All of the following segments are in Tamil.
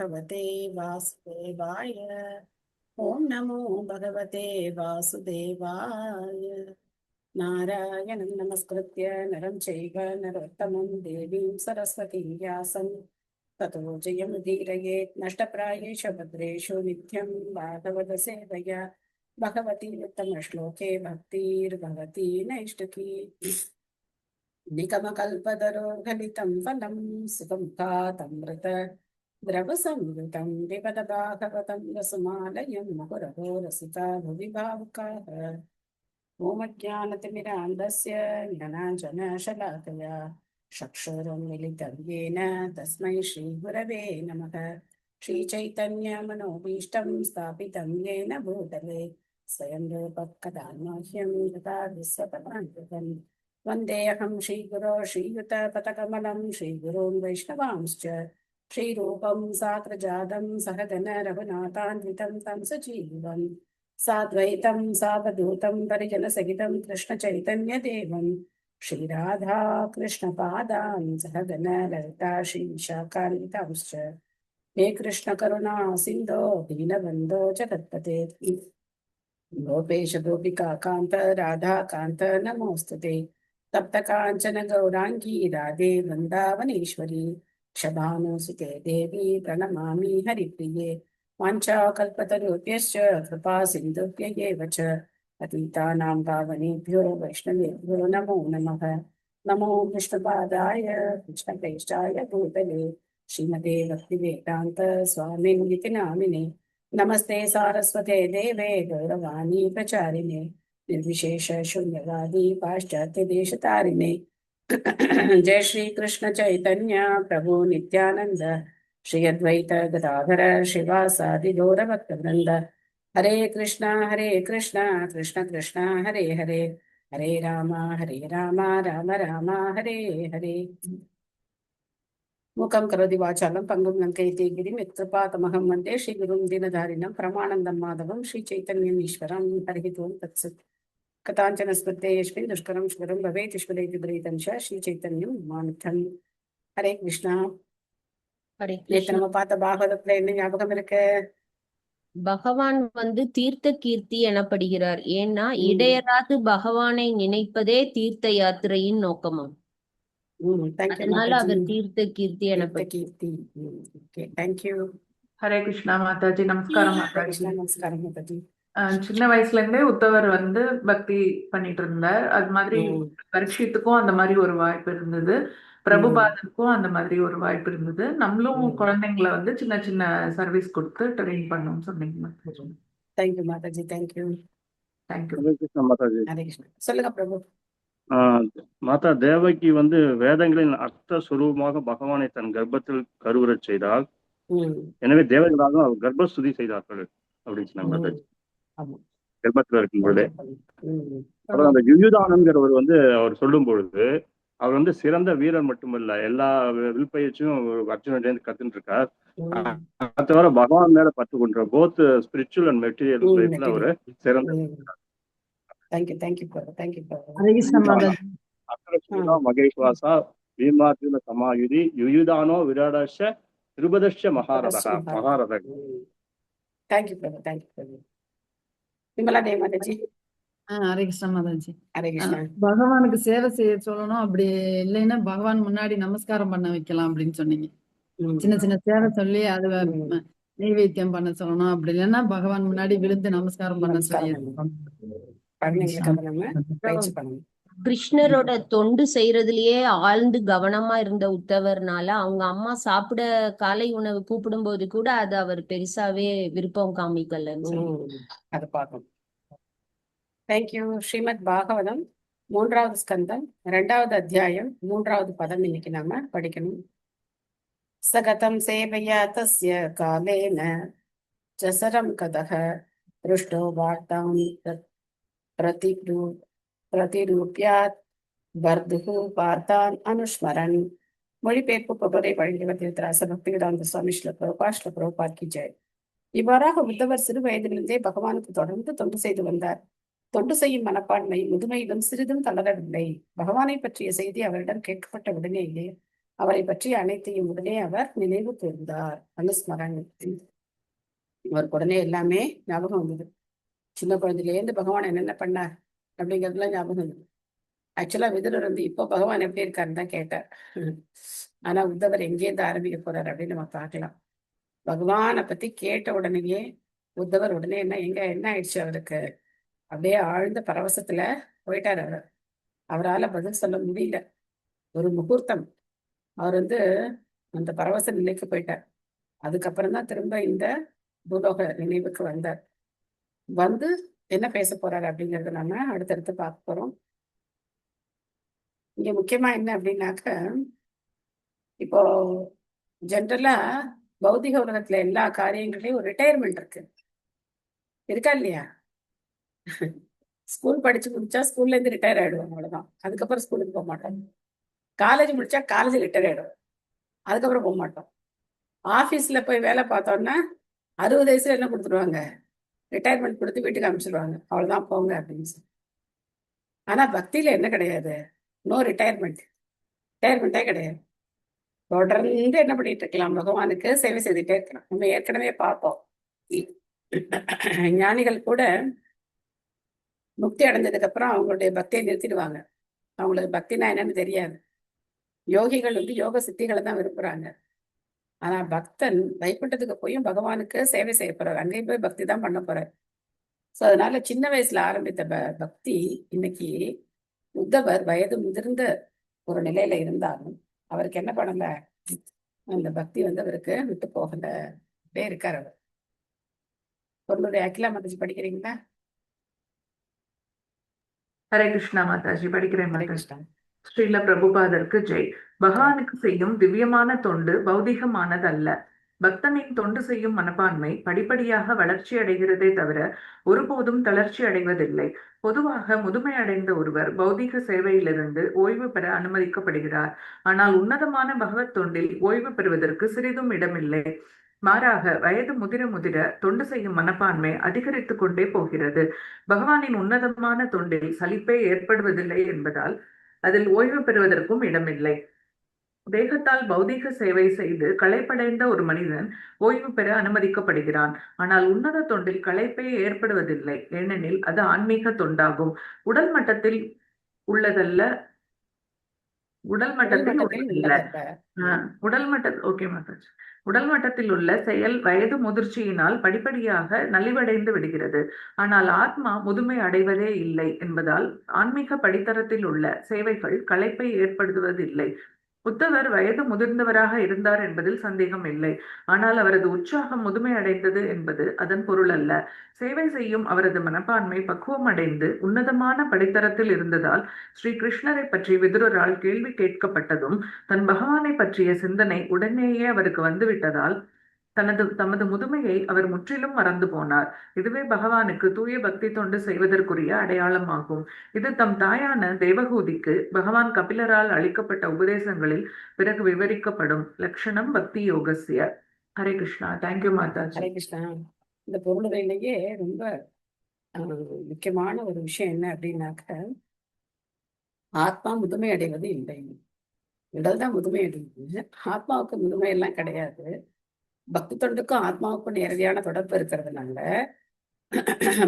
भगवते वासुदेवाय। ओम नमो भगवते वासुदेवाय। नारायणं नमस्कृत्य नरं चैव नरोत्तमं देवीं सरस्वतीं व्यासं ततो जयमुदीरयेत् नष्टप्रायेषु भद्रेषु नित्यं भागवत सेवया भगवती उत्तमश्लोके भक्तिर्भवती नैष्टिकी। निगमकल्पतरोर्गलितं फलं सुखमुखातमृत द्रवसंयुतं पिबत भागवतं रसमालयं मुहुरहो रसिका भुवि भावुकाः। ओमज्ञानतिमिरान्धस्य ज्ञानाञ्जनशलाकया चक्षुरुन्मिलितं येन तस्मै श्रीगुरवे नमः। श्रीचैतन्यमनोभीष्टं स्थापितं येन भूतले स्वयं रूपः कदा मह्यं ददाति स्वपदान्तिकम्। वन्देऽहं श्रीगुरो श्रीयुतपथकमलं श्रीगुरून् वैष्णवांश्च श्रीरूपं साग्रजातं सहगण रघुनाथान्वितं तं सजीवम् साद्वैतं सावधूतं परिजनसहितं कृष्णचैतन्यदेवं श्रीराधा कृष्णपादान् सहगण ललिता श्रीविशाखान्वितांश्च हे कृष्णकरुणा सिन्धो दीनबन्धो जगत्पते गोपेश गोपिका कान्त राधा कान्त नमोऽस्तुते। तप्त काञ्चन गौराङ्गी राधे वृन्दावनेश्वरी क्षभानुसुते देवी प्रणमामि हरिप्रिये। वाञ्छाकल्पतरुभ्यश्च कृपा सिन्धुभ्य एव च पतितानां पावनेभ्यो वैष्णवेभ्यो नमो नमः। नमो विष्णुपादाय कृष्णप्रेष्ठाय भूतले श्रीमते भक्तिवेदान्त स्वामिनिति नामिने। नमस्ते सारस्वते देवे गौरवाणी प्रचारिणे निर्विशेष शून्यवादी पाश्चात्य देशतारिणे। जय श्री कृष्ण चैतन्य प्रभु नित्यानंद श्री अद्वैत गदाधर श्रीवासादि गौरभक्तवृंद। हरे कृष्णा कृष्ण कृष्णा हरे हरे हरे राम राम राम हरे हरे। मूकं करोति वाचालं पंगुं लङ्कयति गिरिं यत्कृपातमहं वन्दे श्रीगुरुं दीनधारिणं परमानन्दं माधवं श्रीचैतन्यम् ईश्वरं। हरिः ओं तत्सत्। कथाञ्चन स्मृते यस्मिन् दुष्करं स्मरं भवेत् स्मरेति विपरीतं च श्रीचैतन्यं मानिथम्। हरे कृष्णा। ஹரே நேற்று கிருஷ்ணா. நம்ம பார்த்த பாகவதத்துல என்ன ஞாபகம் இருக்கு? பகவான் தீர்த்த கீர்த்தி எனப்படுகிறார். ஏன்னா இடையராது பகவானை நினைப்பதே தீர்த்த யாத்திரையின் நோக்கமாம். தேங்க்யூ அதனால மாதாஜி. அவர் தீர்த்த கீர்த்தி தீர்த்த எனப்படுகிறார். கீர்த்தி. Okay, thank you. ஹரே கிருஷ்ணா மாதாஜி. நமஸ்காரம் ஹரே மாதாஜி. கிருஷ்ணா, நமஸ்காரம் மாதாஜி. சின்ன வயசுல இருந்தே உத்தவர் பக்தி பண்ணிட்டு இருந்தார். அது மாதிரி பரீட்சித்துக்கும் அந்த மாதிரி ஒரு வாய்ப்பு இருந்தது. பிரபுபாதருக்கும் அந்த மாதிரி ஒரு வாய்ப்பு இருந்தது. நம்மளும் குழந்தைங்களை சின்ன சின்ன சர்வீஸ் கொடுத்து ட்ரெயின் பண்ணோம்னு சொன்னீங்க Mataji. Thank you Mataji, thank you. Thank you. Hare Krishna Mataji. Hare Krishna. சொல்லுங்க பிரபு. மாதா தேவகி வேதங்களின் அர்த்த சுரூபமாக பகவானை தன் கர்ப்பத்தில் கருவுறச் செய்தால், எனவே தேவர்களாக அவர் கர்ப்பஸ்துதி செய்தார்கள் அப்படின்னு சொன்னாங்க மாதாஜி. கர்ப்பத்தில் இருக்கும் பொழுதே அப்புறம் அந்த யுயுதானங்கிறவர் அவர் சொல்லும் பொழுது அவர் சிறந்த வீரர் மட்டுமல்ல, எல்லா வில்பயிற்சியும் அர்ஜுனன் கத்துட்டு இருக்கார். அது தவிர பகவான் மேல பற்று கொண்ட போத் ஸ்பிரிச்சுவல் அண்ட் மெட்டீரியல் லைஃப்ல அவரு சிறந்த மகேஸ்வாசா பீமார்ஜுன சமாயுதி யுயுதானோ விராடஷ திருபதஷ மகாரதா. தேங்க்யூ பிரபு, தேங்க்யூ பிரபு. விமலா தேவி மாதாஜி. ஹரே கிருஷ்ணா மாதாஜி. ஹரே கிருஷ்ணா. பகவானுக்கு சேவை செய்ய சொல்லணும், அப்படி இல்லைன்னா பகவான் முன்னாடி நமஸ்காரம் பண்ண வைக்கலாம் அப்படின்னு சொன்னீங்க. சின்ன சின்ன சேவை சொல்லி அது நைவேத்தியம் பண்ண சொல்லணும், அப்படி இல்லைன்னா பகவான் முன்னாடி விழுந்து நமஸ்காரம் பண்ண சொல்லி கிருஷ்ணரோட தொண்டு செய்யறதுலயே ஆழ்ந்து கவனமா இருந்த உத்தவர்னால அவங்க அம்மா சாப்பிட காலை உணவு கூப்பிடும் போது கூட அது அவர் பெருசாவே விருப்பம் காமிக்கலன்னு அது பார்க்கணும். தேங்க்யூ. ஸ்ரீமத் பாகவதம் 3வது ஸ்கந்தம் 2வது அத்தியாயம் 3வது பதம் இன்னைக்கு நாம படிக்கணும். சகதம் சேவையா தஸ்ய காலேன ஜசரம் கதக ருஷ்டோ வார்த்தாம் பிரதிரூப்யாத் பர்துஹு பார்த்தான் அனுஸ்மரன். மொழிபெயர்ப்பு பபரை வழங்கியவர் திருத்தராச பக்திவேதாந்த சுவாமி ஸ்ரீல பிரபுபாத் கி ஜெய். இவ்வாறாக உத்தவர் சிறு வயதிலிருந்தே பகவானுக்கு தொடர்ந்து தொண்டு செய்து வந்தார். தொண்டு செய்யும் மனப்பான்மை முதுமையிலும் சிறிதும் தளரவில்லை. பகவானை பற்றிய செய்தி அவரிடம் கேட்கப்பட்ட உடனேயே அவரை பற்றி அனைத்தையும் உடனே அவர் நினைவு கூர்ந்தார். அனுஸ்மரண். அவருக்கு உடனே எல்லாமே ஞாபகம் வந்தது. சின்ன குழந்தையிலேருந்து பகவான் என்னென்ன பண்ணார் அப்படிங்கிறதுலாம் ஞாபகம் வந்தது. ஆக்சுவலா விதுரர் வந்து இப்போ பகவான் எப்படி இருக்காருன்னு தான் கேட்டார். ஆனா உத்தவர் எங்கேருந்து ஆரம்பிக்க போறாரு அப்படின்னு நம்ம பார்க்கலாம். பகவானை பத்தி கேட்ட உடனேயே உத்தவர் உடனே என்ன ஆயிடுச்சு அவருக்கு, அப்படியே ஆழ்ந்த பரவசத்துல போயிட்டார். அவரால பதில் சொல்ல முடியல. ஒரு முகூர்த்தம் அவர் வந்து அந்த பரவச நிலைக்கு போயிட்டார். அதுக்கப்புறம் தான் திரும்ப இந்த பூலோக நினைவுக்கு வந்தார். வந்து என்ன பேச போறாரு அப்படிங்கறத நம்ம அடுத்தடுத்து பார்க்க போறோம். இங்க முக்கியமா என்ன அப்படின்னாக்க, இப்போ ஜென்ரலா பௌதிக உலகத்துல எல்லா காரியங்களையும் ஒரு ரிட்டையர்மெண்ட் இருக்கா இல்லையா? ஸ்கூல் படிச்சு முடிச்சா ஸ்கூல்ல இருந்து ரிட்டையர் ஆயிடுவாங்க, அவ்வளவுதான். அதுக்கப்புறம் ஸ்கூலுக்கு போக மாட்டோம். காலேஜ் முடிச்சா காலேஜ் ரிட்டையர் ஆயிடும், அதுக்கப்புறம் போக மாட்டோம். ஆபீஸ்ல போய் வேலை பார்த்தோம்னா 60 வயசுல என்ன கொடுத்துருவாங்க, ரிட்டையர்மெண்ட் கொடுத்து வீட்டுக்கு அனுப்பிச்சிடுவாங்க, அவ்வளவுதான் போங்க அப்படின்னு சொல்லி. ஆனா பக்தியில என்ன கிடையாது, நோ ரிட்டையர்மெண்ட்டே கிடையாது. தொடர்ந்து என்ன பண்ணிட்டு இருக்கலாம், பகவானுக்கு சேவை செய்துட்டே இருக்கலாம். நம்ம ஏற்கனவே பார்ப்போம், ஞானிகள் கூட முக்தி அடைஞ்சதுக்கு அப்புறம் அவங்களுடைய பக்தியை நிறுத்திடுவாங்க. அவங்களுக்கு பக்தினா என்னன்னு தெரியாது. யோகிகள் வந்து யோக சித்திகளை தான் விரும்புறாங்க. ஆனா பக்தன் வைகுண்டத்துக்கு போயும் பகவானுக்கு சேவை செய்ய போறாரு, அங்கேயும் போய் பக்தி தான் பண்ண போறாரு. சோ அதனால சின்ன வயசுல ஆரம்பித்த பக்தி இன்னைக்கு உத்தவர் வயது முதிர்ந்த ஒரு நிலையில இருந்தாலும் அவருக்கு என்ன பண்ணல, அந்த பக்தி வந்து அவருக்கு விட்டு போகல, அப்படியே இருக்காரு அவர். பொருளுடைய அகிலா மாதாஜி படிக்கிறீங்களா? ஹரே கிருஷ்ணா மாதாஜி, படிக்கிறேன் ஹரே மாதாஜி. கிருஷ்ணா. ஸ்ரீல பிரபுபாதருக்கு ஜெய். பகவானுக்கு செய்யும் திவ்யமான தொண்டு பௌதிகமானதல்ல. பக்தனின் தொண்டு செய்யும் மனப்பான்மை படிப்படியாக வளர்ச்சி அடைகிறதே தவிர ஒருபோதும் தளர்ச்சி அடைவதில்லை. பொதுவாக முதுமை அடைந்த ஒருவர் பௌதிக சேவையிலிருந்து ஓய்வு பெற அனுமதிக்கப்படுகிறார். ஆனால் உன்னதமான பகவத் தொண்டில் ஓய்வு பெறுவதற்கு சிறிதும் இடமில்லை. மாறாக வயது முதிர முதிர தொண்டு செய்யும் மனப்பான்மை அதிகரித்து கொண்டே போகிறது. பகவானின் உன்னதமான தொண்டில் சலிப்பே ஏற்படுவதில்லை என்பதால் அதில் ஓய்வு பெறுவதற்கும் இடமில்லை. தேகத்தால் பௌதீக சேவை செய்து களைப்படைந்த ஒரு மனிதன் ஓய்வு பெற அனுமதிக்கப்படுகிறான். ஆனால் உன்னத தொண்டில் களைப்பே ஏற்படுவதில்லை, ஏனெனில் அது ஆன்மீக தொண்டாகும். உடல் மட்டத்தில் உள்ளதல்ல, உடல் மட்டத்தில் உடல் மட்டத்தில் உள்ள செயல் வயது முதிர்ச்சியினால் படிப்படியாக நலிவடைந்து விடுகிறது. ஆனால் ஆத்மா முதுமை அடைவதே இல்லை என்பதால் ஆன்மீக படித்தரத்தில் உள்ள சேவைகள் களைப்பை ஏற்படுத்துவதில்லை. உத்தவர் வயது முதிர்ந்தவராக இருந்தார் என்பதில் சந்தேகம் இல்லை. ஆனால் அவரது உற்சாகம் முதுமை அடைந்தது என்பது அதன் பொருள் அல்ல. சேவை செய்யும் அவரது மனப்பான்மை பக்குவம் அடைந்து உன்னதமான படித்தரத்தில் இருந்ததால் ஸ்ரீ கிருஷ்ணரை பற்றி விதுரரால் கேள்வி கேட்கப்பட்டதும் தன் பகவானை பற்றிய சிந்தனை உடனேயே அவருக்கு வந்துவிட்டதால் தமது முதுமையை அவர் முற்றிலும் மறந்து போனார். இதுவே பகவானுக்கு தூய பக்தி தொண்டு செய்வதற்குரிய அடையாளமாகும். இது தம் தாயான தேவகூதிக்கு பகவான் கபிலரால் அளிக்கப்பட்ட உபதேசங்களில் பிறகு விவரிக்கப்படும். லட்சணம் பக்தி யோகஸ்ய. ஹரே கிருஷ்ணா. தேங்க்யூ மாதாஜி. ஹரே கிருஷ்ணா. இந்த பொருளுரையிலேயே ரொம்ப முக்கியமான ஒரு விஷயம் என்ன அப்படின்னாக்க, ஆத்மா முதுமை அடைவது இல்லை, உடல் தான் முதுமை அடையுது. ஆத்மாவுக்கு முதுமை எல்லாம் கிடையாது. பக்தி தொண்டுக்கும் ஆத்மாவுக்கும் நேரடியான தொடர்பு இருக்கிறதுனால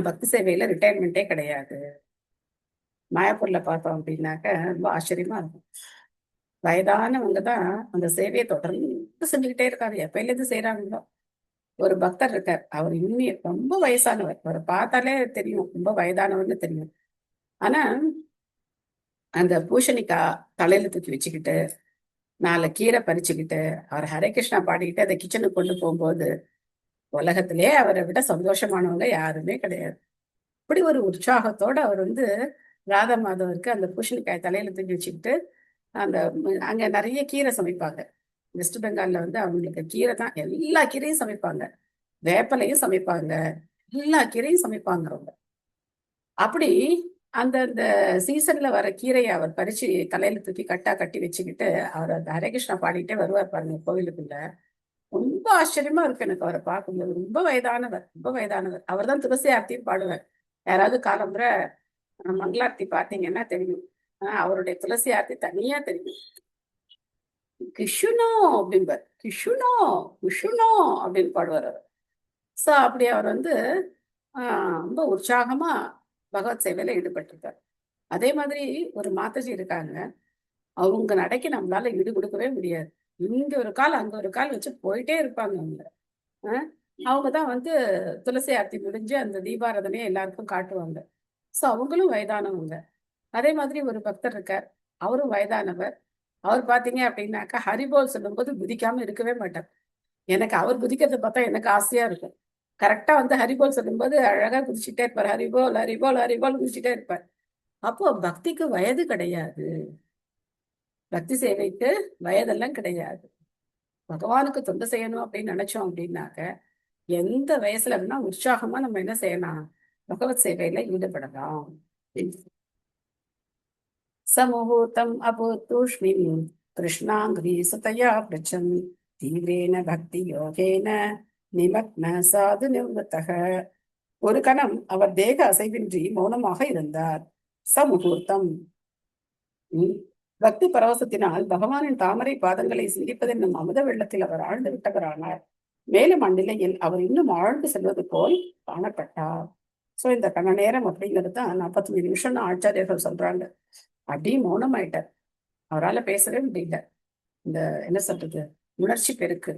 பக்தி சேவையில ரிட்டையர்மெண்ட்டே கிடையாது. மாயாப்பூர்ல பார்த்தோம் அப்படின்னாக்க ரொம்ப ஆச்சரியமா இருக்கும். வயதானவங்க தான் அந்த சேவையை தொடர்ந்து செஞ்சுக்கிட்டே இருக்காரு, எப்பயில இருந்து செய்யறாங்களோ. ஒரு பக்தர் இருக்கார், அவர் இன்னும் ரொம்ப வயசானவர், அவரை பார்த்தாலே தெரியும் ரொம்ப வயதானவர்னு தெரியும். ஆனா அந்த பூஷணிக்காய் தலையில தூக்கி வச்சுக்கிட்டு 4 கீரை பறிச்சுக்கிட்டு அவர் ஹரே கிருஷ்ணா பாடிக்கிட்டு அதை கிச்சனுக்கு கொண்டு போகும்போது உலகத்திலே அவரை விட சந்தோஷமானவங்க யாருமே கிடையாது. இப்படி ஒரு உற்சாகத்தோட அவர் வந்து ராதா மாதவருக்கு அந்த பூஷணிக்காய் தலையில தூக்கி வச்சுக்கிட்டு அந்த அங்க நிறைய கீரை சமைப்பாங்க. வெஸ்ட் பெங்கால்ல வந்து அவங்களுக்கு கீரை தான், எல்லா கீரையும் சமைப்பாங்க, வேப்பலையும் சமைப்பாங்க, எல்லா கீரையும் சமைப்பாங்க அவங்க. அப்படி அந்த சீசன்ல வர கீரையை அவர் பறிச்சு தலையில தூக்கி கட்டி வச்சுக்கிட்டு அவர் அந்த ஹரே கிருஷ்ணா பாடிட்டே வருவார் பாருங்க கோவிலுக்குள்ள. ரொம்ப ஆச்சரியமா இருக்கு எனக்கு அவரை பார்க்கும்போது. ரொம்ப வயதானவர். அவர் தான் துளசி ஆர்த்தியும் பாடுவார். யாராவது காலம்புற மங்களார்த்தி பார்த்தீங்கன்னா தெரியும், அவருடைய துளசி ஆர்த்தி தனியா தெரியும். கிஷுனோ அப்படிம்பார், கிஷுனோ கிஷுனோ அப்படின்னு பாடுவார் அவர். ஸோ அப்படி அவர் வந்து ரொம்ப உற்சாகமா பகவத் சேவையில ஈடுபட்டிருக்கார். அதே மாதிரி ஒரு மாதாஜி இருக்காங்க, அவங்க நடைக்கு நம்மளால ஈடு கொடுக்கவே முடியாது. இங்க ஒரு கால் அங்க ஒரு கால் வச்சு போயிட்டே இருப்பாங்க அவங்க. அவங்க தான் வந்து துளசி ஆர்த்தி முடிஞ்சு அந்த தீபாராதனையை எல்லாருக்கும் காட்டுவாங்க. ஸோ அவங்களும் வயதானவங்க. அதே மாதிரி ஒரு பக்தர் இருக்கார், அவரும் வயதானவர். அவர் பார்த்தீங்க அப்படின்னாக்கா ஹரிபோல் சொல்லும்போது குதிக்காம இருக்கவே மாட்டார். எனக்கு அவர் குதிக்கிறத பார்த்தா எனக்கு ஆசையா இருக்கும். கரெக்டா வந்து ஹரிபோல் சொல்லும்போது அழகா குதிச்சுட்டே இருப்பார். ஹரிபோல் ஹரிபோல் ஹரிபோல் குதிச்சுட்டே இருப்பார். அப்போ பக்திக்கு வயது கிடையாது, பக்தி சேவைக்கு வயதெல்லாம் கிடையாது. பகவானுக்கு தொண்டு செய்யணும் அப்படின்னு நினைச்சோம் அப்படின்னாக்க எந்த வயசுல வேணா உற்சாகமா நம்ம என்ன செய்யலாம், பகவத் சேவையில ஈடுபடலாம். சமுகூர்த்தம் அபூத்தூஷ்ணிம் கிருஷ்ணாங்கிரி சுதயா பிரச்சம் தீவிரேன பக்தி யோகேன நிமக்ன சாது நிவத்தக. ஒரு கணம் அவர் தேக அசைவின்றி மௌனமாக இருந்தார். சமுகூர்த்தம், பக்தி பரவசத்தினால் பகவானின் தாமரை பாதங்களை சிந்திப்பதென்னும் அமுத வெள்ளத்தில் அவர் ஆழ்ந்து விட்டவரானார். மேலும் அந்நிலையில் அவர் இன்னும் ஆழ்ந்து செல்வது போல் காணப்பட்டார். சோ இந்த கண நேரம் அப்படிங்கிறது தான் 45 நிமிஷம்னு ஆச்சாரியர்கள் சொல்றாங்க. அப்படியே மௌனமாயிட்டார், அவரால் பேசவே முடியல. இந்த என்ன சொல்றது, உணர்ச்சி பெருக்கு.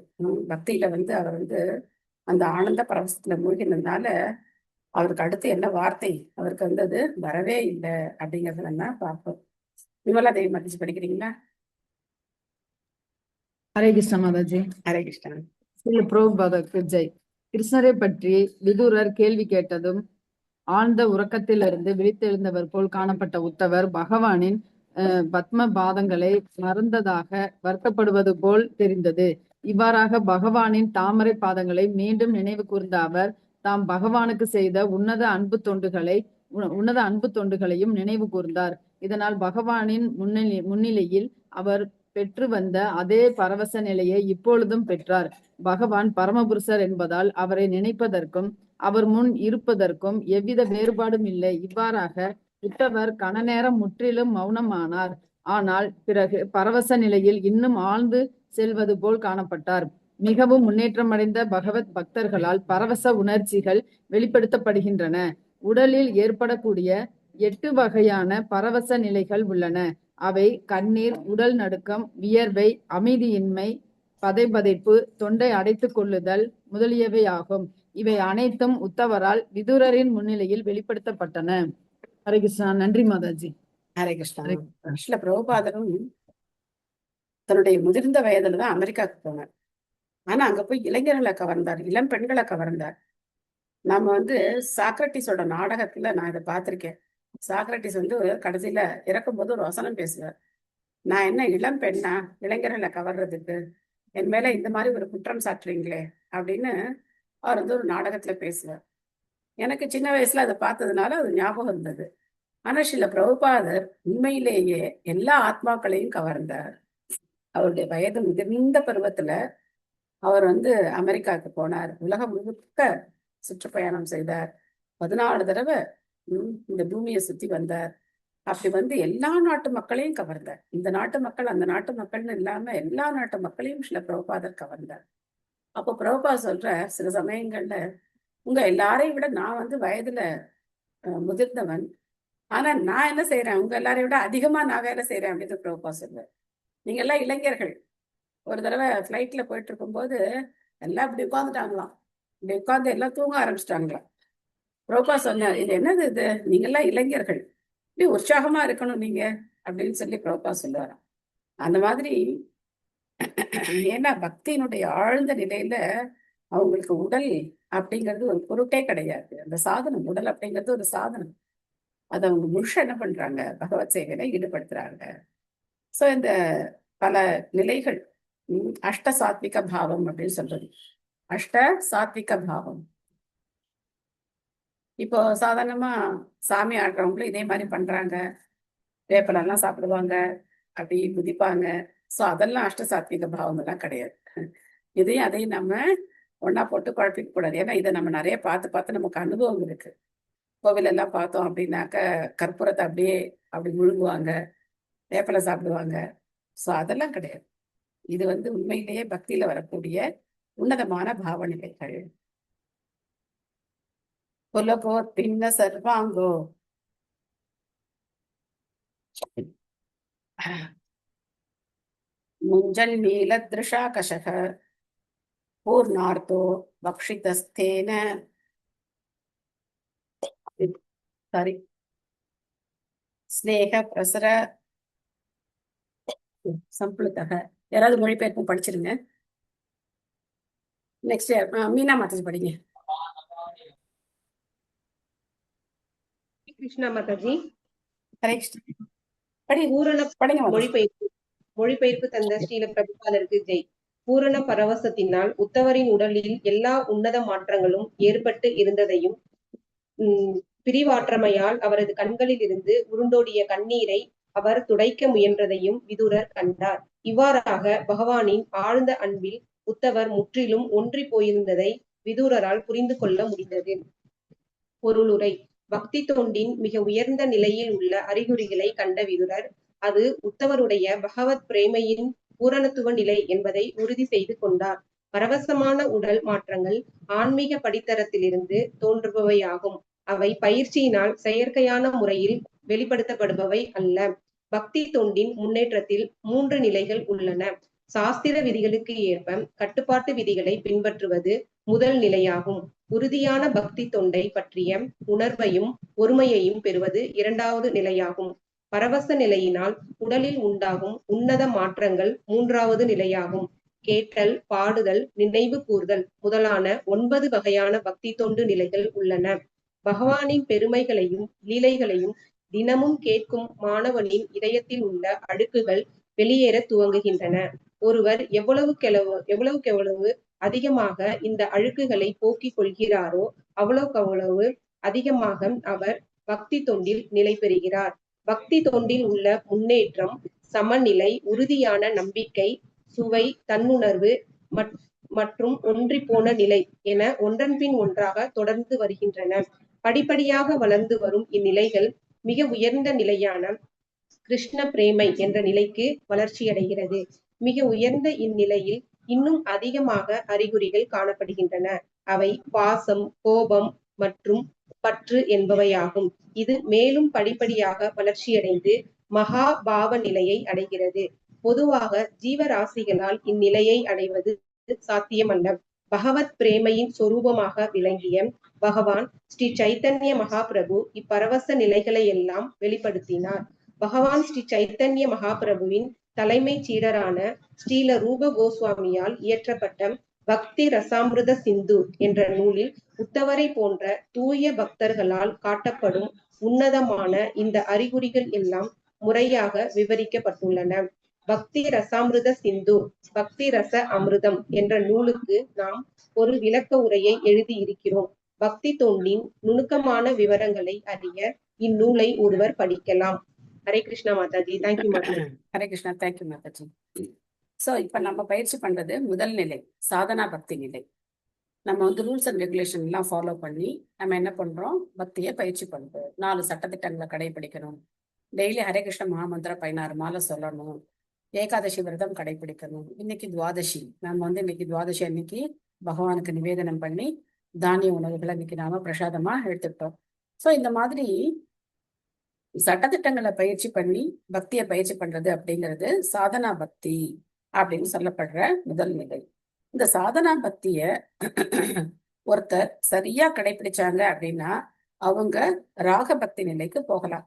பக்தியில வந்து அவர் வந்து அந்த ஆனந்த பரவசத்துல மூழ்கினதுனால அவருக்கு அடுத்து என்ன வார்த்தை அவருக்கு வந்து அது வரவே இல்லை அப்படிங்கறத நம்ம பார்ப்போம். விமலா தேவி மதிச்சு படிக்கிறீங்களா? ஹரே கிருஷ்ண மாதாஜி. ஹரே கிருஷ்ணன். ஸ்ரீல பிரபுபாதருக்கு ஜெய். கிருஷ்ணரை பற்றி விதுரர் கேள்வி கேட்டதும் ஆழ்ந்த உறக்கத்திலிருந்து விழித்தெழுந்தவர் போல் காணப்பட்ட உத்தவர் பகவானின் பத்ம பாதங்களை மறந்ததாக வருத்தப்படுவது போல் தெரிந்தது. இவ்வாறாக பகவானின் தாமரை பாதங்களை மீண்டும் நினைவு கூர்ந்த அவர் தாம் பகவானுக்கு செய்த உன்னத அன்பு தொண்டுகளையும் நினைவு கூர்ந்தார். இதனால் பகவானின் முன்னிலையில் அவர் பெற்று வந்த அதே பரவச நிலையை இப்பொழுதும் பெற்றார். பகவான் பரமபுருஷர் என்பதால் அவரை நினைப்பதற்கும் அவர் முன் இருப்பதற்கும் எவ்வித வேறுபாடும் இல்லை. இவ்வாறாக உத்தவர் கண நேரம் முற்றிலும் மௌனமானார். ஆனால் பிறகு பரவச நிலையில் இன்னும் ஆழ்ந்து செல்வது போல் காணப்பட்டார். மிகவும் முன்னேற்றமடைந்த பகவத் பக்தர்களால் பரவச உணர்ச்சிகள் வெளிப்படுத்தப்படுகின்றன. உடலில் ஏற்படக்கூடிய 8 வகையான பரவச நிலைகள் உள்ளன. அவை கண்ணீர், உடல் நடுக்கம், வியர்வை, அமைதியின்மை, பதைபதைப்பு, தொண்டை அடைத்துக் கொள்ளுதல் முதலியவை ஆகும். இவை அனைத்தும் உத்தவரால் விதுரரின் முன்னிலையில் வெளிப்படுத்தப்பட்டன. ஹரே கிருஷ்ணா. நன்றி மாதாஜி. ஹரே கிருஷ்ணா. ஸ்ரீல பிரபுபாதரும் தன்னுடைய முதிர்ந்த வயதுலதான் அமெரிக்காவுக்கு போனார். ஆனா அங்க போய் இளைஞர்களை கவர்ந்தார், இளம் பெண்களை கவர்ந்தார். நம்ம வந்து சாக்ரட்டிஸோட நாடகத்துல நான் இதை பார்த்திருக்கேன். சாக்ரட்டிஸ் வந்து கடைசியில இறக்கும்போது ஒரு வசனம் பேசுவார், நான் என்ன இளம் பெண்ணா இளைஞர்களை கவர்றதுக்கு, என் மேல இந்த மாதிரி ஒரு குற்றம் சாட்டுறீங்களே அப்படின்னு அவர் வந்து ஒரு நாடகத்துல பேசுவார். எனக்கு சின்ன வயசுல அதை பார்த்ததுனால அது ஞாபகம் இருந்தது. ஆனா ஸ்ரீல பிரபுபாதர் உண்மையிலேயே எல்லா ஆத்மாக்களையும் கவர்ந்தார். அவருடைய வயது முதிர்ந்த பருவத்துல அவர் வந்து அமெரிக்காவுக்கு போனார். உலகம் முழுக்க சுற்றுப்பயணம் செய்தார். 14 தடவை இந்த பூமியை சுத்தி வந்தார். அப்படி வந்து எல்லா நாட்டு மக்களையும் கவர்ந்தார். இந்த நாட்டு மக்கள் அந்த நாட்டு மக்கள்னு இல்லாம எல்லா நாட்டு மக்களையும் ஸ்ரீல பிரபுபாதர் கவர்ந்தார். அப்போ பிரபுபாதர் சொல்ற, சில சமயங்கள்ல உங்க எல்லாரையும் விட நான் வந்து வயதுல முதிர்ந்தவன், ஆனா நான் என்ன செய்யறேன், உங்க எல்லாரையும் விட அதிகமா நான் வேலை செய்யறேன் அப்படின்னு பிரபுபாதர் சொல்லுவேன். நீங்க எல்லாம் இளைஞர்கள். ஒரு தடவை ஃப்ளைட்ல போயிட்டு இருக்கும்போது எல்லாம் இப்படி உட்காந்துட்டாங்களாம். இப்படி உட்காந்து எல்லாம் தூங்க ஆரம்பிச்சிட்டாங்களாம். பிரபுபாதர் சொன்னார், இது என்னது இது, நீங்க எல்லாம் இளைஞர்கள், இப்படி உற்சாகமா இருக்கணும் நீங்க அப்படின்னு சொல்லி பிரபுபாதர் சொல்லுவாராம். அந்த மாதிரி ஏன்னா பக்தியினுடைய ஆழ்ந்த நிலையில அவங்களுக்கு உடல் அப்படிங்கிறது ஒரு பொருட்டே கிடையாது. அந்த சாதனம், உடல் அப்படிங்கிறது ஒரு சாதனம். அதை அவங்க முழுஷ என்ன பண்றாங்க, பகவத் சேவையில ஈடுபடுத்துறாங்க. சோ இந்த பல நிலைகள், அஷ்ட சாத்விக பாவம் அப்படின்னு சொல்றது. அஷ்ட சாத்விக பாவம். இப்போ சாதாரணமா சாமி ஆடுறவங்களும் இதே மாதிரி பண்றாங்க. வேப்பலெல்லாம் சாப்பிடுவாங்க, அப்படி குதிப்பாங்க. சோ அதெல்லாம் அஷ்ட சாத்விக பாவம் எல்லாம் கிடையாது. இதையும் அதையும் நம்ம ஒன்னா போட்டு குழப்பிக்க கூடாது. ஏன்னா இதை நம்ம நிறைய பார்த்து நமக்கு அனுபவம் இருக்கு. கோவில் எல்லாம் பார்த்தோம் அப்படின்னாக்க கற்பூரத்தை அப்படியே அப்படி முழுங்குவாங்க, வேப்பலை சாப்பிடுவாங்க. சோ அதெல்லாம் கிடையாது. இது உண்மையிலேயே பக்தியில வரக்கூடிய உன்னதமான பாவநிலைகள். புலகோர் பின்ன சர்வாங்கோ முஞ்சன் நீல திருஷாகஷக பூர்ணார்த்தோ பக்ஷிதஸ்தேன சாரி ஸ்நேக பிரசர சம்பளுத்தக. யாராவது மொழிபெயர்ப்பும் படிச்சிருங்க. நெக்ஸ்ட் மீனா மாதாஜி படிங்க. கிருஷ்ணா மாதாஜி. ஹரே கிருஷ்ணா. படி பூரண படிங்க மாதாஜி. மொழிபெயர்ப்பு தந்த ஸ்ரீல பிரபுபாதருக்கு ஜெய். பூரண பரவசத்தினால் உத்தவரின் உடலில் எல்லா உன்னத மாற்றங்களும் ஏற்பட்டு இருந்ததையும் பிரிவாற்றமையால் அவரது கண்களில் இருந்து உருண்டோடிய கண்ணீரை அவர் துடைக்க முயன்றதையும் விதுரர் கண்டார். இவ்வாறாக பகவானின் ஆழ்ந்த அன்பில் உத்தவர் முற்றிலும் ஒன்றி போயிருந்ததை விதுரரால் புரிந்து கொள்ள முடிந்தது. பொருளுரை. பக்தி தொண்டின் மிக உயர்ந்த நிலையில் உள்ள அறிகுறிகளை கண்ட விதுரர் அது உத்தவருடைய பகவத் பிரேமையின் பூரணத்துவ நிலை என்பதை உறுதி செய்து கொண்டார். பரவசமான உடல் மாற்றங்கள் ஆன்மீக படித்தரத்திலிருந்து தோன்றுபவையாகும். அவை பயிற்சியினால் செயற்கையான முறையில் வெளிப்படுத்தப்படுபவை அல்ல. பக்தி தொண்டின் முன்னேற்றத்தில் 3 நிலைகள் உள்ளன. சாஸ்திர விதிகளுக்கு ஏற்ப கட்டுப்பாட்டு விதிகளை பின்பற்றுவது முதல் நிலையாகும். உறுதியான பக்தி தொண்டை பற்றிய உணர்வையும் ஒருமையையும் பெறுவது 2வது நிலையாகும். பரவச நிலையினால் உடலில் உண்டாகும் உன்னத மாற்றங்கள் 3வது நிலையாகும். கேட்டல், பாடுதல், நினைவு கூர்தல் முதலான 9 வகையான பக்தி தொண்டு நிலைகள் உள்ளன. பகவானின் பெருமைகளையும் லீலைகளையும் தினமும் கேட்கும் மாணவனின் இதயத்தில் உள்ள அழுக்குகள் வெளியேற துவங்குகின்றன. ஒருவர் எவ்வளவுக்கெவ்வளவு அதிகமாக இந்த அழுக்குகளை போக்கிக் கொள்கிறாரோ அவ்வளவுக்கவ்வளவு அதிகமாக அவர் பக்தி தொண்டில் நிலை பெறுகிறார். பக்தி தொண்டில் உள்ள முன்னேற்றம், சமநிலை, உறுதியான நம்பிக்கை, சுவை, தன்னுணர்வு மற்றும் ஒன்றி போன நிலை என ஒன்றன் பின் ஒன்றாக தொடர்ந்து வருகின்றன. படிப்படியாக வளர்ந்து வரும் இந்நிலைகள் மிக உயர்ந்த நிலையான கிருஷ்ண பிரேமை என்ற நிலைக்கு வளர்ச்சியடைகிறது. மிக உயர்ந்த இந்நிலையில் இன்னும் அதிகமாக அறிகுறிகள் காணப்படுகின்றன. அவை பாசம், கோபம் மற்றும் பற்று என்பவையாகும். இது மேலும் படிப்படியாக வளர்ச்சியடைந்து மகா பாவ நிலையை அடைகிறது. பொதுவாக ஜீவராசிகளால் இந்நிலையை அடைவது சாத்தியமல்ல. பகவத் பிரேமையின் சொரூபமாக விளங்கிய பகவான் ஸ்ரீ சைத்தன்ய மகாபிரபு இப்பரவச நிலைகளை எல்லாம் வெளிப்படுத்தினார். பகவான் ஸ்ரீ சைத்தன்ய மகாபிரபுவின் தலைமை சீடரான ஸ்ரீல ரூப கோஸ்வாமியால் இயற்றப்பட்ட பக்தி ரசாமிருத சிந்து என்ற நூலில் உத்தவரை போன்ற தூய பக்தர்களால் காட்டப்படும் உன்னதமான இந்த அறிகுறிகள் எல்லாம் முறையாக விவரிக்கப்பட்டுள்ளன. பக்தி ரசாமிருத சிந்து, பக்தி ரச அமிர்தம் என்ற நூலுக்கு நாம் ஒரு விளக்க உரையை எழுதியிருக்கிறோம். பக்தி தொண்டின் நுணுக்கமான விவரங்களை அறிய இந்நூலை ஒருவர் படிக்கலாம். Hare Krishna Mataji. Thank you Mataji. Hare Krishna. Thank you Mataji. So இப்ப நம்ம பயிற்சி பண்றது முதல் நிலை, சாதனா பக்தி நிலை. நம்ம ரூல்ஸ் அண்ட் ரெகுலேஷன் எல்லாம் ஃபாலோ பண்ணி நம்ம என்ன பண்றோம், பக்தியை பயிற்சி பண்றோம். 4 சட்டத்திட்டங்களை கடைபிடிக்கணும். டெய்லி ஹரே கிருஷ்ண மகாமந்திரம் 16 மாலை சொல்லணும். ஏகாதசி விரதம் கடைபிடிக்கணும். இன்னைக்கு துவாதசி, நம்ம இன்னைக்கு துவாதசி அன்னைக்கு பகவானுக்கு நிவேதனம் பண்ணி தானிய உணவுகளை இன்னைக்கு நாம பிரசாதமா எடுத்துக்கிட்டோம். சோ இந்த மாதிரி சட்டத்திட்டங்களை பயிற்சி பண்ணி பக்தியை பயிற்சி பண்றது அப்படிங்கிறது சாதனா பக்தி அப்படின்னு சொல்லப்படுற முதல் நிலை. இந்த சாதனா பக்திய ஒருத்தர் சரியா கடைபிடிச்சாங்க அப்படின்னா அவங்க ராக பக்தி நிலைக்கு போகலாம்.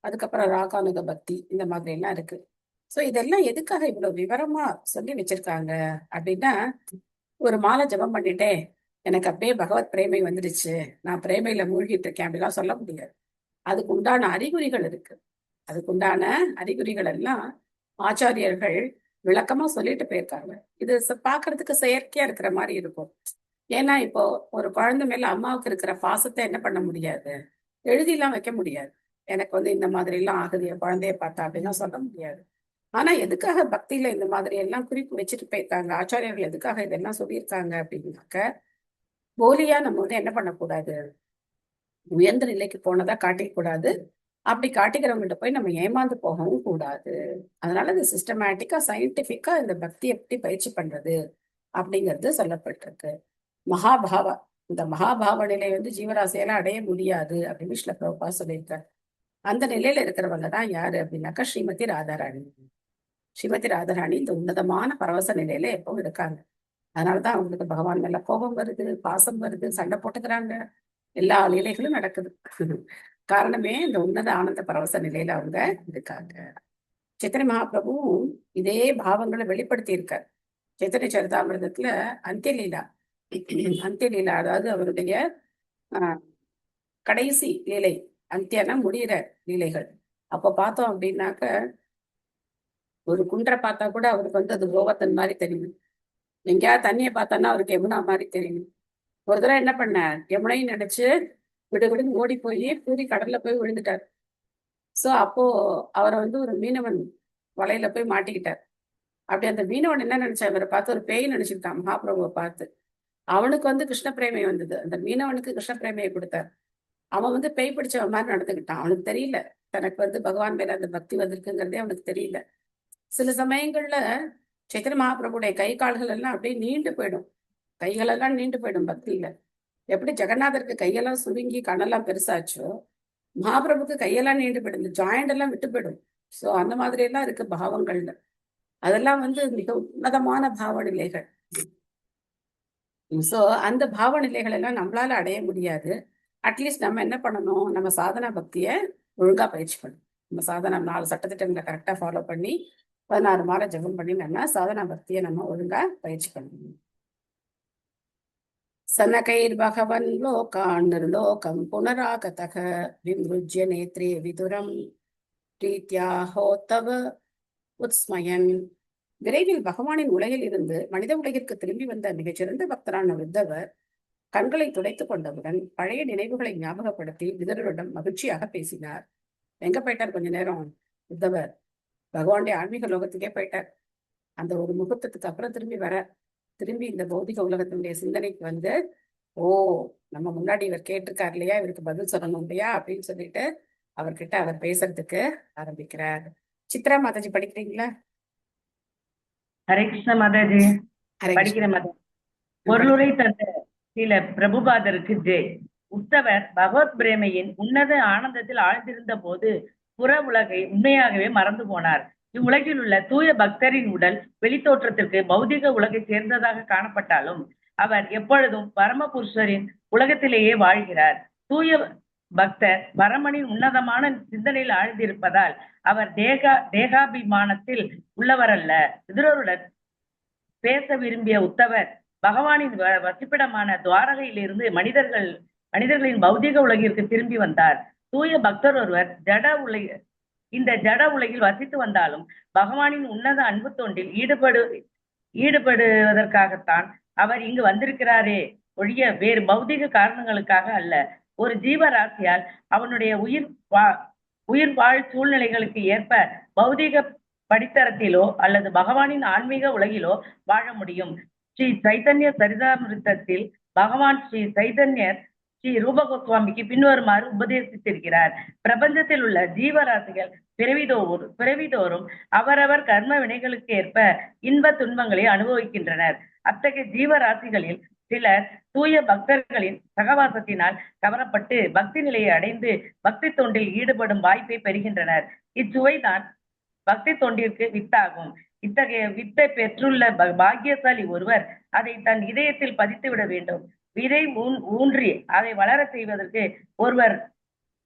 அதுக்கப்புறம் ராகானுக பக்தி, இந்த மாதிரி எல்லாம் இருக்கு. சோ இதெல்லாம் எதுக்காக இவ்வளவு விவரமா சொல்லி வச்சிருக்காங்க அப்படின்னா, ஒரு மாலை ஜபம் பண்ணிட்டேன், எனக்கு அப்படியே பகவத் பிரேமை வந்துடுச்சு, நான் பிரேமையில மூழ்கிட்டு இருக்கேன் அப்படிலாம் சொல்ல முடியாது. அதுக்கு உண்டான அறிகுறிகள் இருக்கு. அதுக்குண்டான அறிகுறிகள் எல்லாம் ஆச்சாரியர்கள் விளக்கமா சொல்லிட்டு போயிருக்காங்க. இது பாக்குறதுக்கு செயற்கையா இருக்கிற மாதிரி இருக்கும். ஏன்னா இப்போ ஒரு குழந்தை மேல அம்மாவுக்கு இருக்கிற பாசத்தை என்ன பண்ண முடியாது, எழுதிலாம் வைக்க முடியாது. எனக்கு இந்த மாதிரி எல்லாம் ஆகுது குழந்தைய பார்த்தா அப்படின்னா சொல்ல முடியாது. ஆனா எதுக்காக பக்தியில இந்த மாதிரி எல்லாம் குறிப்பு வச்சுட்டு போயிருக்காங்க ஆச்சாரியர்கள், எதுக்காக இதெல்லாம் சொல்லியிருக்காங்க அப்படின்னாக்க, போலியா நம்ம என்ன பண்ணக்கூடாது, உயர்ந்த நிலைக்கு போனதா காட்டிக்க கூடாது. அப்படி காட்டிக்கிறவங்கள்ட்ட போய் நம்ம ஏமாந்து போகவும் கூடாது. அதனால இது சிஸ்டமேட்டிக்கா சயின்டிபிக்கா இந்த பக்தி எப்படி பயிற்சி பண்றது அப்படிங்கிறது சொல்லப்பட்டிருக்கு. மகாபாவா, இந்த மகாபாவ நிலை வந்து ஜீவராசியால அடைய முடியாது அப்படின்னு ஸ்ரீல பிரபுபா சொல்லியிருக்காரு. அந்த நிலையில இருக்கிறவங்க தான் யாரு அப்படின்னாக்கா ஸ்ரீமதி ராதாராணி. ஸ்ரீமதி ராதாராணி இந்த உன்னதமான பரவச நிலையில எப்பவும் இருக்காங்க. அதனாலதான் அவங்களுக்கு பகவான் மேல கோபம் வருது, பாசம் வருது, சண்டை போட்டுக்கிறாங்க, எல்லா லீலைகளும் நடக்குது. காரணமே இந்த உன்னத ஆனந்த பரவச நிலையில அவங்க இருக்காங்க. சைத்தன்ய மகாபிரபுவும் இதே பாவங்களை வெளிப்படுத்தி இருக்கார். சைத்தன்ய சரிதாமிர்தத்துல அந்தியலீலா, அந்தியலீலா அதாவது அவருடைய கடைசி லீலை, அந்தியனா முடிகிற லீலைகள். அப்ப பார்த்தோம் அப்படின்னாக்க ஒரு குன்றை பார்த்தா கூட அவருக்கு வந்து அது கோவர்த்தன் மாதிரி தெரியும். எங்கேயாவது தண்ணியை பார்த்தான்னா அவருக்கு யமுனா மாதிரி தெரியும். ஒரு தடவை என்ன பண்ணார், யமுனையும் நினைச்சு விடுவிடுன்னு ஓடி போய் பூரி கடல்ல போய் விழுந்துட்டார். சோ அப்போ அவரை வந்து ஒரு மீனவன் வலையில போய் மாட்டிக்கிட்டார். அப்படி அந்த மீனவன் என்ன நினைச்சா, அவரை பார்த்து ஒரு பேய் நினைச்சிருக்கான் மகாபிரபுவை பார்த்து. அவனுக்கு வந்து கிருஷ்ண பிரேமை வந்தது. அந்த மீனவனுக்கு கிருஷ்ண பிரேமையை கொடுத்தார். அவன் வந்து பேய் பிடிச்சவன் மாதிரி நடந்துக்கிட்டான். அவனுக்கு தெரியல தனக்கு வந்து பகவான் மேல அந்த பக்தி வந்திருக்குங்கிறதே அவனுக்கு தெரியல. சில சமயங்கள்ல சைத்தன்ய மகாபிரபுடைய கை கால்கள் எல்லாம் அப்படியே நீண்டு போயிடும், கைகள் எல்லாம் நீண்டு போயிடும் பக்தியில. எப்படி ஜெகநாதருக்கு கையெல்லாம் சுருங்கி கண்ணெல்லாம் பெருசாச்சோ, மகாபிரபுக்கு கையெல்லாம் நீண்டு போயிடும், இந்த ஜாயிண்ட் எல்லாம் விட்டு போயிடும். சோ அந்த மாதிரி எல்லாம் இருக்கு பாவங்கள்ல. அதெல்லாம் வந்து மிக உன்னதமான பாவ நிலைகள். சோ அந்த பாவ நிலைகள் எல்லாம் நம்மளால அடைய முடியாது. அட்லீஸ்ட் நம்ம என்ன பண்ணணும், நம்ம சாதனா பக்தியை ஒழுங்கா பயிற்சி பண்ணணும். நம்ம சாதனா 4 சட்டத்திட்டங்களை கரெக்டா ஃபாலோ பண்ணி 16 மாலை ஜபம் பண்ணி நம்ம சாதனா பக்தியை நம்ம ஒழுங்கா பயிற்சி பண்ணணும். சனகைர் பகவன் லோகான் நிர்லோகம் புனராகதக விம்ருஜ்ய நேத்ரே விதுரம் பிரீத்யா ஹோத்தவ உத்ஸ்மயன். விரைவில் பகவானின் உலகில் இருந்து மனித உலகிற்கு திரும்பி வந்த மிகச்சிறந்த பக்தரான உத்தவர் கண்களை துடைத்துக் கொண்டவுடன் பழைய நினைவுகளை ஞாபகப்படுத்தி விதுரரிடம் மகிழ்ச்சியாக பேசினார். எங்க போயிட்டார் கொஞ்ச நேரம் உத்தவர்? பகவானுடைய ஆன்மீக லோகத்துக்கே போயிட்டார். அந்த ஒரு முகூர்த்தத்துக்கு அப்புறம் திரும்பி இந்த பௌதிக உலகத்தினுடைய சிந்தனைக்கு வந்து, ஓ நம்ம முன்னாடி இவர் கேட்டிருக்கார் இல்லையா, இவருக்கு பதில் சொல்லணும் இல்லையா அப்படின்னு சொல்லிட்டு அவர்கிட்ட அவர் பேசுறதுக்கு ஆரம்பிக்கிறார். சித்ரா மாதாஜி படிக்கிறீங்களா? ஹரே கிருஷ்ண மாதாஜி. படிக்கிற மாதா. பொருளுரை தந்த சில பிரபுபாதருக்கு ஜெய். உத்தவர் பகவத் பிரேமையின் உன்னத ஆனந்தத்தில் ஆழ்ந்திருந்த போது புற உலகை உண்மையாகவே மறந்து போனார். இவ்வுலகில் உள்ள தூய பக்தரின் உடல் வெளித்தோற்றத்திற்கு பௌதிக உலகை சேர்ந்ததாக காணப்பட்டாலும் அவர் எப்பொழுதும் பரமபுருஷரின் உலகத்திலேயே வாழ்கிறார். தூய பக்தர் பரமனின் உன்னதமான சிந்தனையில் ஆழ்ந்திருப்பதால் அவர் தேகாபிமானத்தில் உள்ளவரல்ல. விதுரருடன் பேச விரும்பிய உத்தவர் பகவானின் வசிப்பிடமான துவாரகையிலிருந்து மனிதர்களின் பௌதிக உலகிற்கு திரும்பி வந்தார். தூய பக்தர் ஒருவர் இந்த ஜட உலகில் வசித்து வந்தாலும் பகவானின் உன்னத அன்பு தொண்டில் ஈடுபடுவதற்காகத்தான் அவர் இங்கு வந்திருக்கிறாரே ஒழிய வேறு பௌதிக காரணங்களுக்காக அல்ல. ஒரு ஜீவராசியால் அவனுடைய உயிர் வாழ் சூழ்நிலைகளுக்கு ஏற்ப பௌதிக படித்தரத்திலோ அல்லது பகவானின் ஆன்மீக உலகிலோ வாழ முடியும். ஸ்ரீ சைதன்ய சரிதாமிருத்தத்தில் பகவான் ஸ்ரீ சைதன்யர் ஸ்ரீ ரூப கோஸ்வாமிக்கு பின்வருமாறு உபதேசித்திருக்கிறார். பிரபஞ்சத்தில் உள்ள ஜீவராசிகள் பிறவிதோறும் அவரவர் கர்ம வினைகளுக்கு ஏற்ப இன்ப துன்பங்களை அனுபவிக்கின்றனர். அத்தகைய ஜீவராசிகளில் சிலர் தூய பக்தர்களின் சகவாசத்தினால் கவரப்பட்டு பக்தி நிலையை அடைந்து பக்தி தொண்டில் ஈடுபடும் வாய்ப்பை பெறுகின்றனர். இச்சுவைதான் பக்தி தொண்டிற்கு வித்தாகும். இத்தகைய வித்தை பெற்றுள்ள பாக்கியசாலி ஒருவர் அதை தன் இதயத்தில் பதித்து விட வேண்டும். விதை ஊன்றி அதை வளர செய்வதற்கு ஒருவர்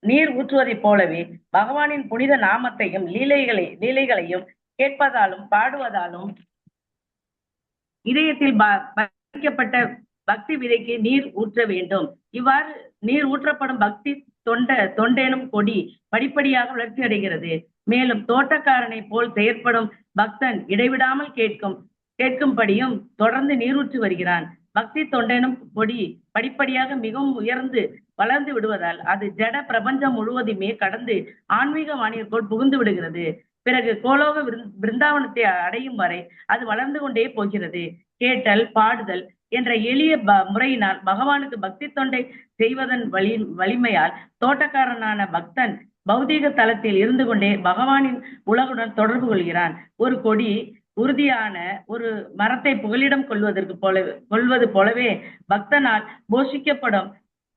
நீர் ஊற்றுவதைப் போலவே பகவானின் புனித நாமத்தையும் லீலைகளையும் கேட்பதாலும் பாடுவதாலும் இதயத்தில் பதிக்கப்பட்ட பக்தி விதைக்கு நீர் ஊற்ற வேண்டும். இவ்வாறு நீர் ஊற்றப்படும் பக்தி தொண்டெனும் கொடி படிப்படியாக வளர்ச்சி அடைகிறது. மேலும் தோட்டக்காரனை போல் செயற்படும் பக்தன் இடைவிடாமல் கேட்கும்படியும் தொடர்ந்து நீரூற்றி வருகிறான். பக்தி தொண்டெனும் கொடி படிப்படியாக மிகவும் உயர்ந்து வளர்ந்து விடுவதால் அது ஜட பிரபஞ்சம் முழுவதுமே கடந்து ஆன்மீக வாணியர்கோள் புகுந்து விடுகிறது. பிறகு கோலோக பிருந்தாவனத்தை அடையும் வரை அது வளர்ந்து கொண்டே போகிறது. கேட்டல் பாடுதல் என்ற எளிய முறையினால் பகவானுக்கு பக்தி தொண்டை செய்வதன் வலிமையால் தோட்டக்காரனான பக்தன் பௌதீக தளத்தில் இருந்து கொண்டே பகவானின் உலகுடன் தொடர்பு கொள்கிறான். ஒரு கொடி உறுதியான ஒரு மரத்தை புகலிடம் கொள்வது போலவே பக்தனால் போஷிக்கப்படும்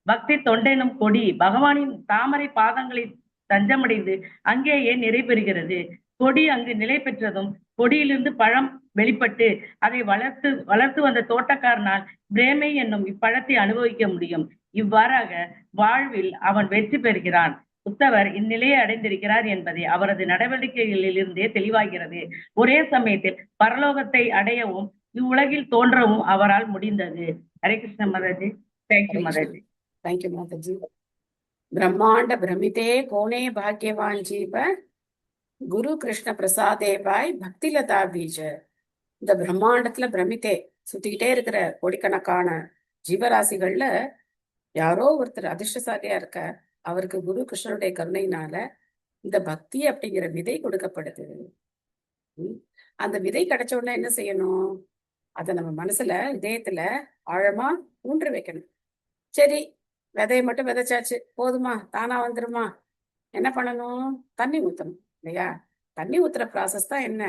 பக்தி தொண்டெனும் கொடி பகவானின் தாமரை பாதங்களை தஞ்சமடைந்து அங்கேயே நிறை பெறுகிறது. கொடி அங்கு நிலை பெற்றதும் கொடியிலிருந்து பழம் வெளிப்பட்டு அதை வளர்த்து வந்த தோட்டக்காரனால் பிரேமை என்னும் இப்பழத்தை அனுபவிக்க முடியும். இவ்வாறாக வாழ்வில் அவன் வெற்றி பெறுகிறான். உத்தவர் இந்நிலையை அடைந்திருக்கிறார் என்பதை அவரது நடவடிக்கைகளில் இருந்தே தெளிவாகிறது. ஒரே சமயத்தில் பரலோகத்தை அடையவும் இவ்வுலகில் தோன்றவும் அவரால் முடிந்தது. ஹரே கிருஷ்ண மாதாஜி. தேங்க்யூ மாதாஜி. தேங்க்யூ மாதாஜி. பிரம்மாண்ட பிரமிதே கோணே பாக்யவான் ஜீவ குரு கிருஷ்ண பிரசாதே பாய் பக்திலதா பீஜ. இந்த பிரம்மாண்டத்துல பிரமித்தே சுத்திக்கிட்டே இருக்கிற கோடிக்கணக்கான ஜீவராசிகள்ல யாரோ ஒருத்தர் அதிர்ஷ்டசாலியா இருக்க, அவருக்கு குரு கிருஷ்ணனுடைய கருணையினால இந்த பக்தி அப்படிங்கிற விதை கொடுக்கப்படுது. அந்த விதை கிடைச்ச உடனே என்ன செய்யணும்? அதை நம்ம மனசுல இதயத்துல ஆழமா ஊன்று வைக்கணும். சரி, விதையை மட்டும் விதைச்சாச்சு, போதுமா? தானா வந்துருமா? என்ன பண்ணணும்? தண்ணி ஊத்தணும் இல்லையா? தண்ணி ஊத்துற ப்ராசஸ் தான் என்ன?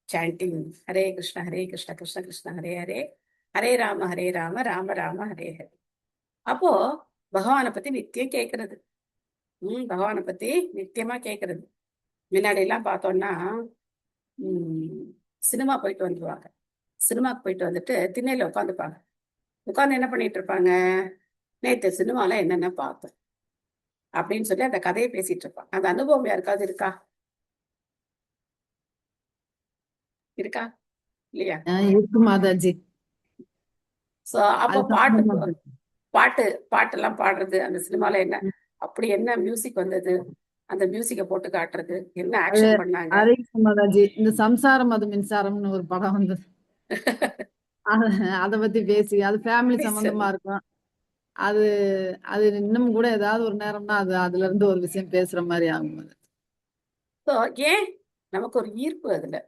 சாண்டிங் ஹரே கிருஷ்ண கிருஷ்ண கிருஷ்ண ஹரே ஹரே, ஹரே ராம ராம ராம ஹரே ஹரே. அப்போ பகவானை பத்தி நித்தியம் கேட்கறது. பகவானை பத்தி நித்தியமா கேட்கறது. முன்னாடி எல்லாம் பார்த்தோம்னா சினிமா போயிட்டு வந்துருவாங்க. சினிமாக்கு போயிட்டு வந்துட்டு திண்ணையில உட்காந்துப்பாங்க. உட்காந்து என்ன பண்ணிட்டு இருப்பாங்க? நேற்று சினிமால என்னென்ன பார்த்தோம் அப்படின்னு சொல்லி அந்த கதையை பேசிட்டு இருப்பாங்க. அந்த அனுபவம் யாருக்காவது இருக்கா? இல்லையா? இருக்கு மாதாஜி. சோ அப்போ பாட்டெல்லாம் பாடுறது, அந்த சினிமால என்ன அப்படி என்ன மியூசிக் வந்தது, அந்த மியூசிக்கை போட்டு காட்டுறது, என்ன ஆக்ஷன் பண்ணாங்க. ஹரே கிருஷ்ண மாதாஜி. இந்த சம்சாரம் அது மின்சாரம்னு ஒரு படம் வந்தது. அத பத்தி பேசி, அது ஃபேமிலி சம்பந்தமா இருக்கும். அது அது இன்னும் கூட ஏதாவது ஒரு நேரம்னா அது அதுல இருந்து ஒரு விஷயம் பேசுற மாதிரி ஆகும். ஏன் நமக்கு ஒரு ஈர்ப்பு அதுல,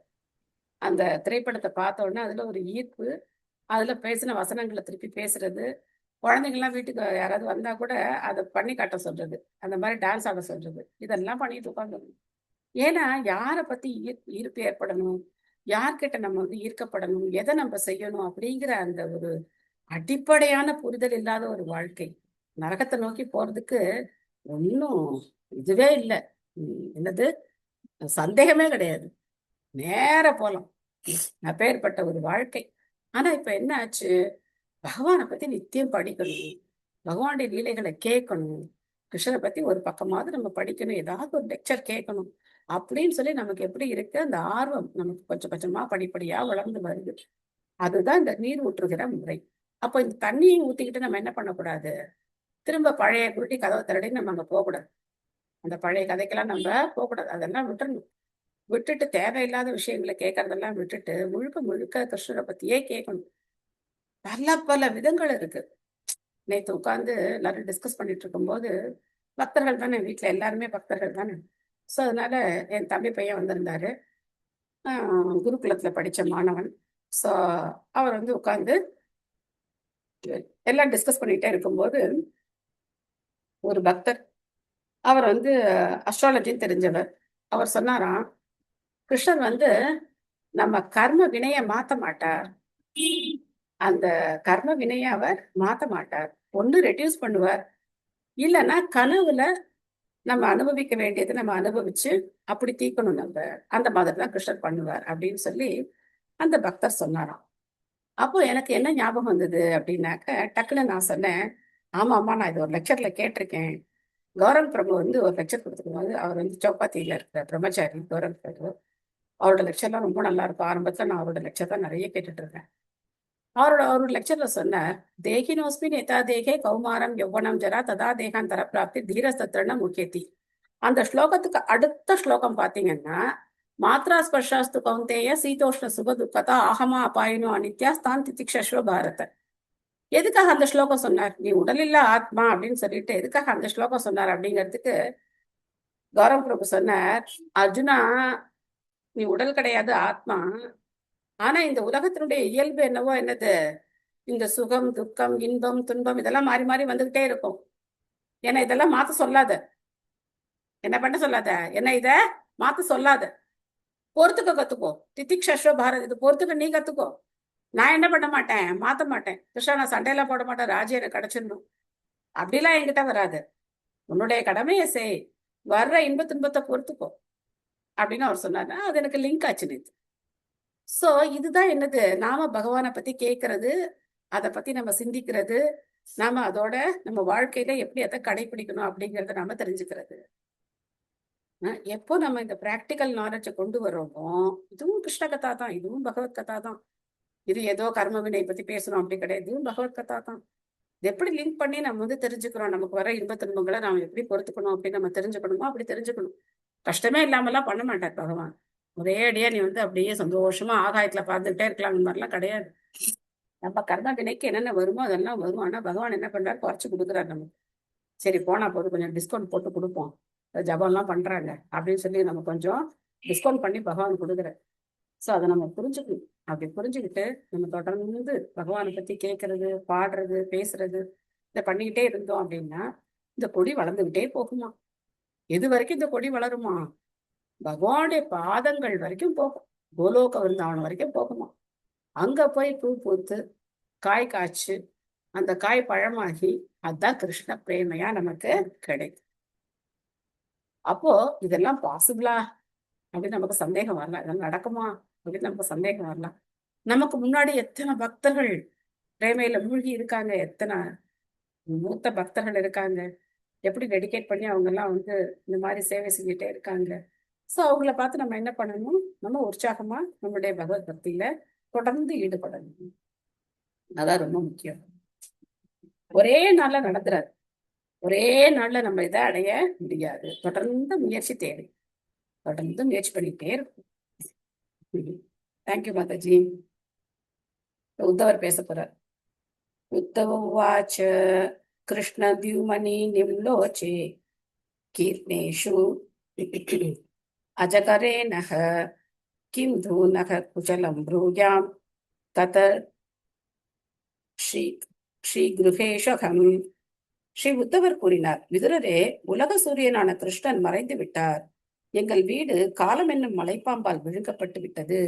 அந்த திரைப்படத்தை பார்த்த உடனே அதுல ஒரு ஈர்ப்பு, அதுல பேசின வசனங்களை திருப்பி பேசுறது, குழந்தைங்கள்லாம் வீட்டுக்கு யாராவது வந்தா கூட அதை பண்ணி காட்ட சொல்றது, அந்த மாதிரி டான்ஸ் ஆட சொல்றது, இதெல்லாம் பண்ணிட்டு உட்காந்து. ஏன்னா யாரை பத்தி ஈர்ப்பு ஏற்படணும், யார்கிட்ட நம்ம ஈர்க்கப்படணும், எதை நம்ம செய்யணும் அப்படிங்கிற அந்த ஒரு அடிப்படையான புரிதல் இல்லாத ஒரு வாழ்க்கை நரகத்தை நோக்கி போறதுக்கு ஒன்றும் இதுவே இல்லை. என்னது சந்தேகமே கிடையாது, நேர போலாம். அப்பேற்பட்ட ஒரு வாழ்க்கை. ஆனா இப்ப என்ன ஆச்சு? பகவானை பத்தி நித்தியம் படிக்கணும், பகவானுடைய லீலைகளை கேட்கணும், கிருஷ்ணனை பத்தி ஒரு பக்கமாவது நம்ம படிக்கணும், ஏதாவது ஒரு லெக்சர் கேட்கணும் அப்படின்னு சொல்லி நமக்கு எப்படி இருக்கு? அந்த ஆர்வம் நமக்கு கொஞ்சம் கொஞ்சமா படிப்படியா வளர்ந்து வருது. அதுதான் இந்த நீர் ஊற்றுகிற முறை. அப்போ இந்த தண்ணியை ஊத்திக்கிட்டு நம்ம என்ன பண்ணக்கூடாது? திரும்ப பழைய குருட்டி கதவை திரடி நம்ம அங்க போகக்கூடாது. அந்த பழைய கதைக்கெல்லாம் நம்ம போகக்கூடாது. அதெல்லாம் விட்டுறணும். விட்டுட்டு தேவையில்லாத விஷயங்களை கேட்கறதெல்லாம் விட்டுட்டு முழுக்க முழுக்க கிருஷ்ணரை பத்தியே கேட்கணும். பல விதங்கள் இருக்கு. நேற்று உட்காந்து எல்லாரும் டிஸ்கஸ் பண்ணிட்டு இருக்கும்போது, பக்தர்கள் தானே, வீட்டுல எல்லாருமே பக்தர்கள் தானே. ஸோ அதனால என் தம்பி பையன் வந்திருந்தாரு, குருகுலத்துல படிச்ச மாணவன். ஸோ அவர் உட்காந்து எல்லாம் டிஸ்கஸ் பண்ணிட்டே இருக்கும்போது, ஒரு பக்தர், அவர் அஸ்ட்ராலஜின்னு தெரிஞ்சவர், அவர் சொன்னாராம், கிருஷ்ணர் நம்ம கர்ம வினைய மாத்த மாட்டார், அந்த கர்ம வினைய அவர் மாத்த மாட்டார், ஒண்ணு ரெடியூஸ் பண்ணுவார், இல்லைன்னா கனவுல நம்ம அனுபவிக்க வேண்டியது நம்ம அனுபவிச்சு அப்படி தீக்கணும், நம்ம அந்த மாதிரி தான் கிருஷ்ணர் பண்ணுவார் அப்படின்னு சொல்லி அந்த பக்தர் சொன்னாராம். அப்போ எனக்கு என்ன ஞாபகம் வந்தது அப்படின்னாக்க, டக்குன்னு நான் சொன்னேன், ஆமா நான் இது ஒரு லெக்சர்ல கேட்டிருக்கேன். கௌரவ் பிரபு ஒரு லெக்சர் கொடுத்துருக்காரு. அவர் சௌப்பாத்தியில இருக்கிற பிரம்மச்சாரி கௌரவ் பிரபு. அவரோட லெக்சர்லாம் ரொம்ப நல்லா இருக்கும். ஆரம்பத்துல நான் அவரோட லெக்சர் தான் நிறைய கேட்டுட்டு இருக்கேன். அவரோட லெக்சர்ல சொன்னார், தேகினோஸ்மி நேதா தேகே கௌமாரம் யௌவனம் ஜரா ததா தேகாந்தர பிராப்தி தீரஸ்தத்திரன முக்கியத்தி. அந்த ஸ்லோகத்துக்கு அடுத்த ஸ்லோகம் பாத்தீங்கன்னா, மாத்ரா ஸ்பர்ஷாஸ்து கௌந்தேய சீதோஷ்ண சுக துக்கதா ஆகமா அபாயினோ அனித்யா ஸ்தான் திதிக்ஷஸ்வ பாரத. எதுக்காக அந்த ஸ்லோகம் சொன்னார்? நீ உடலில்லா ஆத்மா அப்படின்னு சொல்லிட்டு எதுக்காக அந்த ஸ்லோகம் சொன்னார் அப்படிங்கிறதுக்கு கௌரவ பிரபு சொன்னார், அர்ஜுனா, நீ உடல் கிடையாது, ஆத்மா. ஆனா இந்த உலகத்தினுடைய இயல்பு என்னவோ என்னது, இந்த சுகம் துக்கம் இன்பம் துன்பம் இதெல்லாம் மாறி மாறி வந்துகிட்டே இருக்கும். ஏன்னா இதெல்லாம் மாத்த சொல்லாத. என்ன பண்ண சொல்லாத, என்ன இத மாத்த சொல்லாத, பொறுத்துக்க கத்துக்கோ. திதிக்ஷஸ்வ பாரத், இது பொறுத்துக்க நீ கத்துக்கோ. நான் என்ன பண்ண மாட்டேன், மாத்த மாட்டேன். கிருஷ்ணா நான் சண்டையெல்லாம் போட மாட்டேன், ராஜ்யம் எனக்கு கிடைச்சிடணும் அப்படிலாம் என்கிட்ட வராது. உன்னுடைய கடமையை செய், வர்ற இன்ப துன்பத்தை பொறுத்துக்கோ அப்படின்னு அவர் சொன்னாரு. அது எனக்கு லிங்க் ஆச்சு நேத்து. சோ இதுதான் என்னது, நாம பகவானை பத்தி கேட்கறது, அதை பத்தி நம்ம சிந்திக்கிறது, நாம அதோட நம்ம வாழ்க்கையில எப்படி அதை கடைபிடிக்கணும் அப்படிங்கறத நாம தெரிஞ்சுக்கிறது. எப்போ நம்ம இந்த பிராக்டிக்கல் நாலேஜை கொண்டு வரோமோ, இதுவும் கிருஷ்ண கதா தான், இதுவும் பகவத் கதா தான். இது ஏதோ கர்ம வினை பத்தி பேசணும் அப்படி கிடையாது, இதுவும் பகவத் கதா தான். இது எப்படி லிங்க் பண்ணி நம்ம வந்து தெரிஞ்சுக்கிறோம், நமக்கு வர இன்ப துன்பங்களை நாம எப்படி பொறுத்துக்கணும் அப்படின்னு நம்ம தெரிஞ்சுக்கணுமோ அப்படி தெரிஞ்சுக்கணும். கஷ்டமே இல்லாமலாம் பண்ண மாட்டார் பகவான். ஒரே அடியா நீ வந்து அப்படியே சந்தோஷமா ஆகாயத்துல பார்த்துக்கிட்டே இருக்கலாம், அந்த மாதிரிலாம் கிடையாது. நம்ம கர்ம வினைக்கு என்னென்ன வருமோ அதெல்லாம் வரும். ஆனா பகவான் என்ன பண்றாரு, குறைச்சு கொடுக்குறாரு நமக்கு. சரி போனா போது கொஞ்சம் டிஸ்கவுண்ட் போட்டு கொடுப்போம், ஜபம்லாம் பண்றாங்க அப்படின்னு சொல்லி நம்ம கொஞ்சம் டிஸ்கவுண்ட் பண்ணி பகவான் கொடுக்குறாரு. சோ அதை நம்ம புரிஞ்சுக்கணும். அப்படி புரிஞ்சுக்கிட்டு நம்ம தொடர்ந்து பகவானை பத்தி கேட்கறது, பாடுறது, பேசுறது இதை பண்ணிக்கிட்டே இருந்தோம் அப்படின்னா இந்த கொடி வளர்ந்துகிட்டே போகுமா. எது வரைக்கும் இந்த கொடி வளருமா, பகவானுடைய பாதங்கள் வரைக்கும் போகும், கோலோக விருந்தாவனம் வரைக்கும் போகுமா. அங்க போய் பூ பூத்து காய் காய்ச்சு அந்த காய் பழமாகி அதுதான் கிருஷ்ண பிரேமையா நமக்கு கிடைக்கும். அப்போ இதெல்லாம் பாசிபிளா அப்படின்னு நமக்கு சந்தேகம் வரலாம், இதெல்லாம் நடக்குமா அப்படின்னு நமக்கு சந்தேகம் வரலாம். நமக்கு முன்னாடி எத்தனை பக்தர்கள் பிரேமையில மூழ்கி இருக்காங்க, எத்தனை மூத்த பக்தர்கள் இருக்காங்க, எப்படி டெடிகேட் பண்ணி அவங்க எல்லாம் வந்து இந்த மாதிரி சேவை செஞ்சுட்டே இருக்காங்க. சோ அவங்கள பார்த்து நம்ம என்ன பண்ணணும், நம்ம உற்சாகமா நம்மளுடைய பகவத் பக்தியில தொடர்ந்து ஈடுபடணும். அதான் ரொம்ப முக்கியம். ஒரே நாள்ல நடந்துறாரு, ஒரே நாள்ல நம்ம இதை அடைய முடியாது. தொடர்ந்து முயற்சி தேவை, தொடர்ந்து முயற்சி பண்ணிட்டே இருக்கும். தேங்க்யூ மாதாஜி. உத்தவர் பேச போறார். உத்தவ உவாச்ச கிருஷ்ண தியுமணி நிம்லோச்சே கீர்ணேஷு அஜகரேனஹ கிம் தூனஹ குச்சலம் ப்ரூயாம் தத ஸ்ரீ கிருஹேஷகம். ஸ்ரீ உத்தவர் கூறினார், விதுரரே, உலக சூரியனான கிருஷ்ணன் மறைந்து விட்டார். எங்கள் வீடு காலம் என்னும் மலைப்பாம்பால் விழுங்கப்பட்டு விட்டது.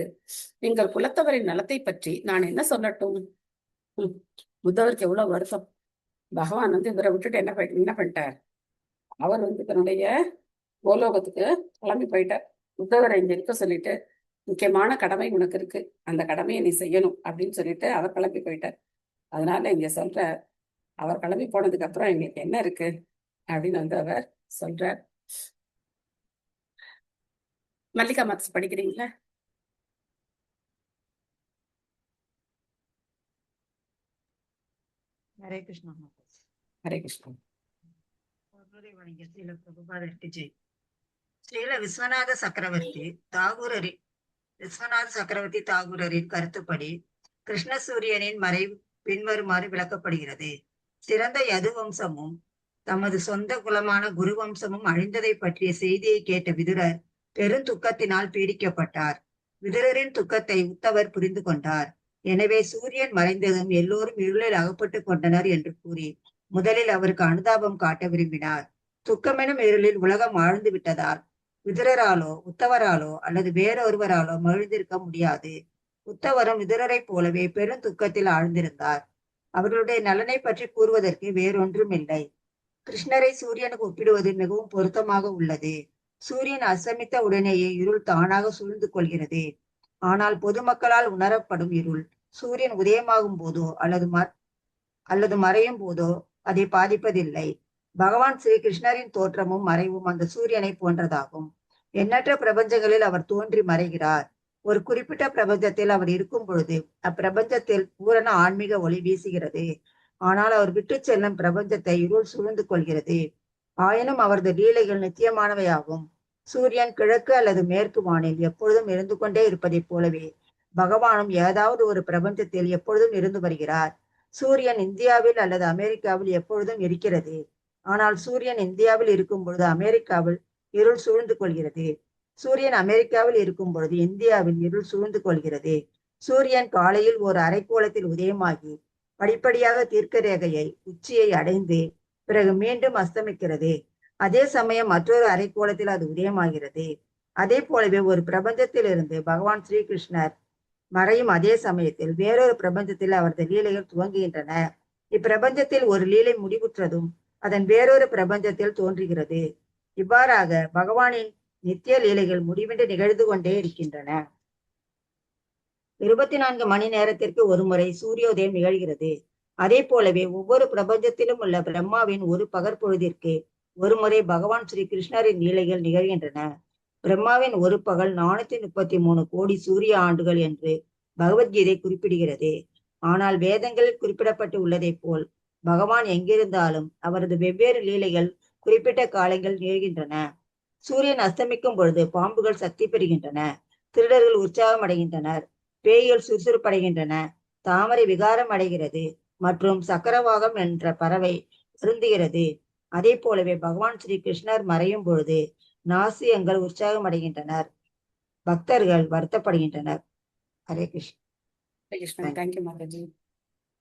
எங்கள் குலத்தவரின் நலத்தை பற்றி நான் என்ன சொல்லட்டும். உத்தவருக்கு எவ்வளவு வருத்தம். பகவான் வந்து இவரை விட்டுட்டு என்ன பண்ணிட்டார், அவர் வந்து தன்னுடைய கோலோகத்துக்கு கிளம்பி போயிட்டார். உத்தவரை இங்க இருக்க சொல்லிட்டு, முக்கியமான கடமை உனக்கு இருக்கு, அந்த கடமையை நீ செய்யணும் அப்படின்னு சொல்லிட்டு அவர் கிளம்பி போயிட்டார். அதனால இங்க சொல்ற, அவர் கிளம்பி போனதுக்கு அப்புறம் எங்களுக்கு என்ன இருக்கு அப்படின்னு வந்து அவர் சொல்றார். மல்லிகா மார்க்ஸ் படிக்கிறீங்களா? ஹரே கிருஷ்ணா. ஹரே கிருஷ்ணா. ஸ்ரீல பிரபுபாதருக்கு ஜெய். ஸ்ரீல விஸ்வநாத சக்கரவர்த்தி தாகூரரின் கருத்துப்படி கிருஷ்ண சூரியனின் மறைவு பின்வருமாறு விளக்கப்படுகிறது. சிறந்த யது வம்சமும் தமது சொந்த குலமான குரு வம்சமும் அழிந்ததை பற்றிய செய்தியை கேட்ட விதுரர் பெருந்துக்கத்தினால் பீடிக்கப்பட்டார். விதுரரின் துக்கத்தை உத்தவர் புரிந்து கொண்டார். எனவே சூரியன் மறைந்ததும் எல்லோரும் இருளில் அகப்பட்டு கொண்டனர் என்று கூறி முதலில் அவருக்கு அனுதாபம் காட்ட விரும்பினார். துக்கமெனும் இருளில் உலகம் ஆழ்ந்து விட்டதால் விதுரராலோ உத்தவராலோ அல்லது வேறொருவராலோ மகிழ்ந்திருக்க முடியாது. உத்தவரும் விதுரரை போலவே பெரும் துக்கத்தில் ஆழ்ந்திருந்தார். அவர்களுடைய நலனை பற்றி கூறுவதற்கு வேறொன்றும் இல்லை. கிருஷ்ணரை சூரியனுக்கு ஒப்பிடுவது மிகவும் பொருத்தமாக உள்ளது. சூரியன் அஸ்தமித்த உடனேயே இருள் தானாக சூழ்ந்து கொள்கிறது. ஆனால் பொதுமக்களால் உணரப்படும் இருள் சூரியன் உதயமாகும் போதோ அல்லது மறையும் போதோ அதை பாதிப்பதில்லை. பகவான் ஸ்ரீ கிருஷ்ணரின் தோற்றமும் மறைவும் அந்த சூரியனை போன்றதாகும். எண்ணற்ற பிரபஞ்சங்களில் அவர் தோன்றி மறைகிறார். ஒரு குறிப்பிட்ட பிரபஞ்சத்தில் அவர் இருக்கும் பொழுது அப்பிரபஞ்சத்தில் பூரண ஆன்மீக ஒளி வீசுகிறது. ஆனால் அவர் விட்டு செல்லும் பிரபஞ்சத்தை இருள் சூழ்ந்து கொள்கிறது. ஆயினும் அவரது லீலைகள் நித்தியமானவையாகும். சூரியன் கிழக்கு அல்லது மேற்கு வானில் எப்பொழுதும் இருந்து கொண்டே இருப்பதைப் போலவே பகவானும் ஏதாவது ஒரு பிரபஞ்சத்தில் எப்பொழுதும் இருந்து வருகிறார். சூரியன் இந்தியாவில் அல்லது அமெரிக்காவில் எப்பொழுதும் இருக்கிறது. ஆனால் சூரியன் இந்தியாவில் இருக்கும் பொழுது அமெரிக்காவில் இருள் சூழ்ந்து கொள்கிறது. சூரியன் அமெரிக்காவில் இருக்கும் பொழுது இந்தியாவில் இருள் சூழ்ந்து கொள்கிறது. சூரியன் காலையில் ஒரு அரைக்கோளத்தில் உதயமாகி படிப்படியாக தீர்க்க ரேகையை உச்சியை அடைந்து பிறகு மீண்டும் அஸ்தமிக்கிறது. அதே சமயம் மற்றொரு அரைக்கோளத்தில் அது உதயமாகிறது. அதே போலவே ஒரு பிரபஞ்சத்திலிருந்து பகவான் ஸ்ரீகிருஷ்ணர் மறையும் அதே சமயத்தில் வேறொரு பிரபஞ்சத்தில் அவரது லீலைகள் துவங்குகின்றன. இப்பிரபஞ்சத்தில் ஒரு லீலை முடிவுற்றதும் அதன் வேறொரு பிரபஞ்சத்தில் தோன்றுகிறது. இவ்வாறாக பகவானின் நித்திய லீலைகள் முடிவின்றி நிகழ்ந்து கொண்டே இருக்கின்றன. 24 மணி நேரத்திற்கு ஒரு முறை சூரியோதயம் நிகழ்கிறது. அதே போலவே ஒவ்வொரு பிரபஞ்சத்திலும் உள்ள பிரம்மாவின் ஒரு பகற்பொழுதிற்கு ஒரு முறை பகவான் ஸ்ரீ கிருஷ்ணரின் லீலைகள் நிகழ்கின்றன. பிரம்மாவின் ஒரு பகல் 433 கோடி சூரிய ஆண்டுகள் என்று பகவத்கீதை குறிப்பிடுகிறது. ஆனால் வேதங்களில் குறிப்பிடப்பட்டு உள்ளதை போல் பகவான் எங்கிருந்தாலும் அவரது வெவ்வேறு லீலைகள் குறிப்பிட்ட காலங்கள் நிகழ்கின்றன. சூரியன் அஸ்தமிக்கும் பொழுது பாம்புகள் சக்தி பெறுகின்றன, திருடர்கள் உற்சாகம் அடைகின்றனர், பேய்கள் சுறுசுறுப்படைகின்றன, தாமரை விகாரம் அடைகிறது மற்றும் சக்கரவாகம் என்ற பறவை வருந்துகிறது. அதே போலவே பகவான் ஸ்ரீ கிருஷ்ணர் மறையும் பொழுது நாசியங்கள் உற்சாகம் அடைகின்றனர், பக்தர்கள் வருத்தப்படுகின்றனர். ஹரே கிருஷ்ணன். தேங்க்யூ மாதாஜி.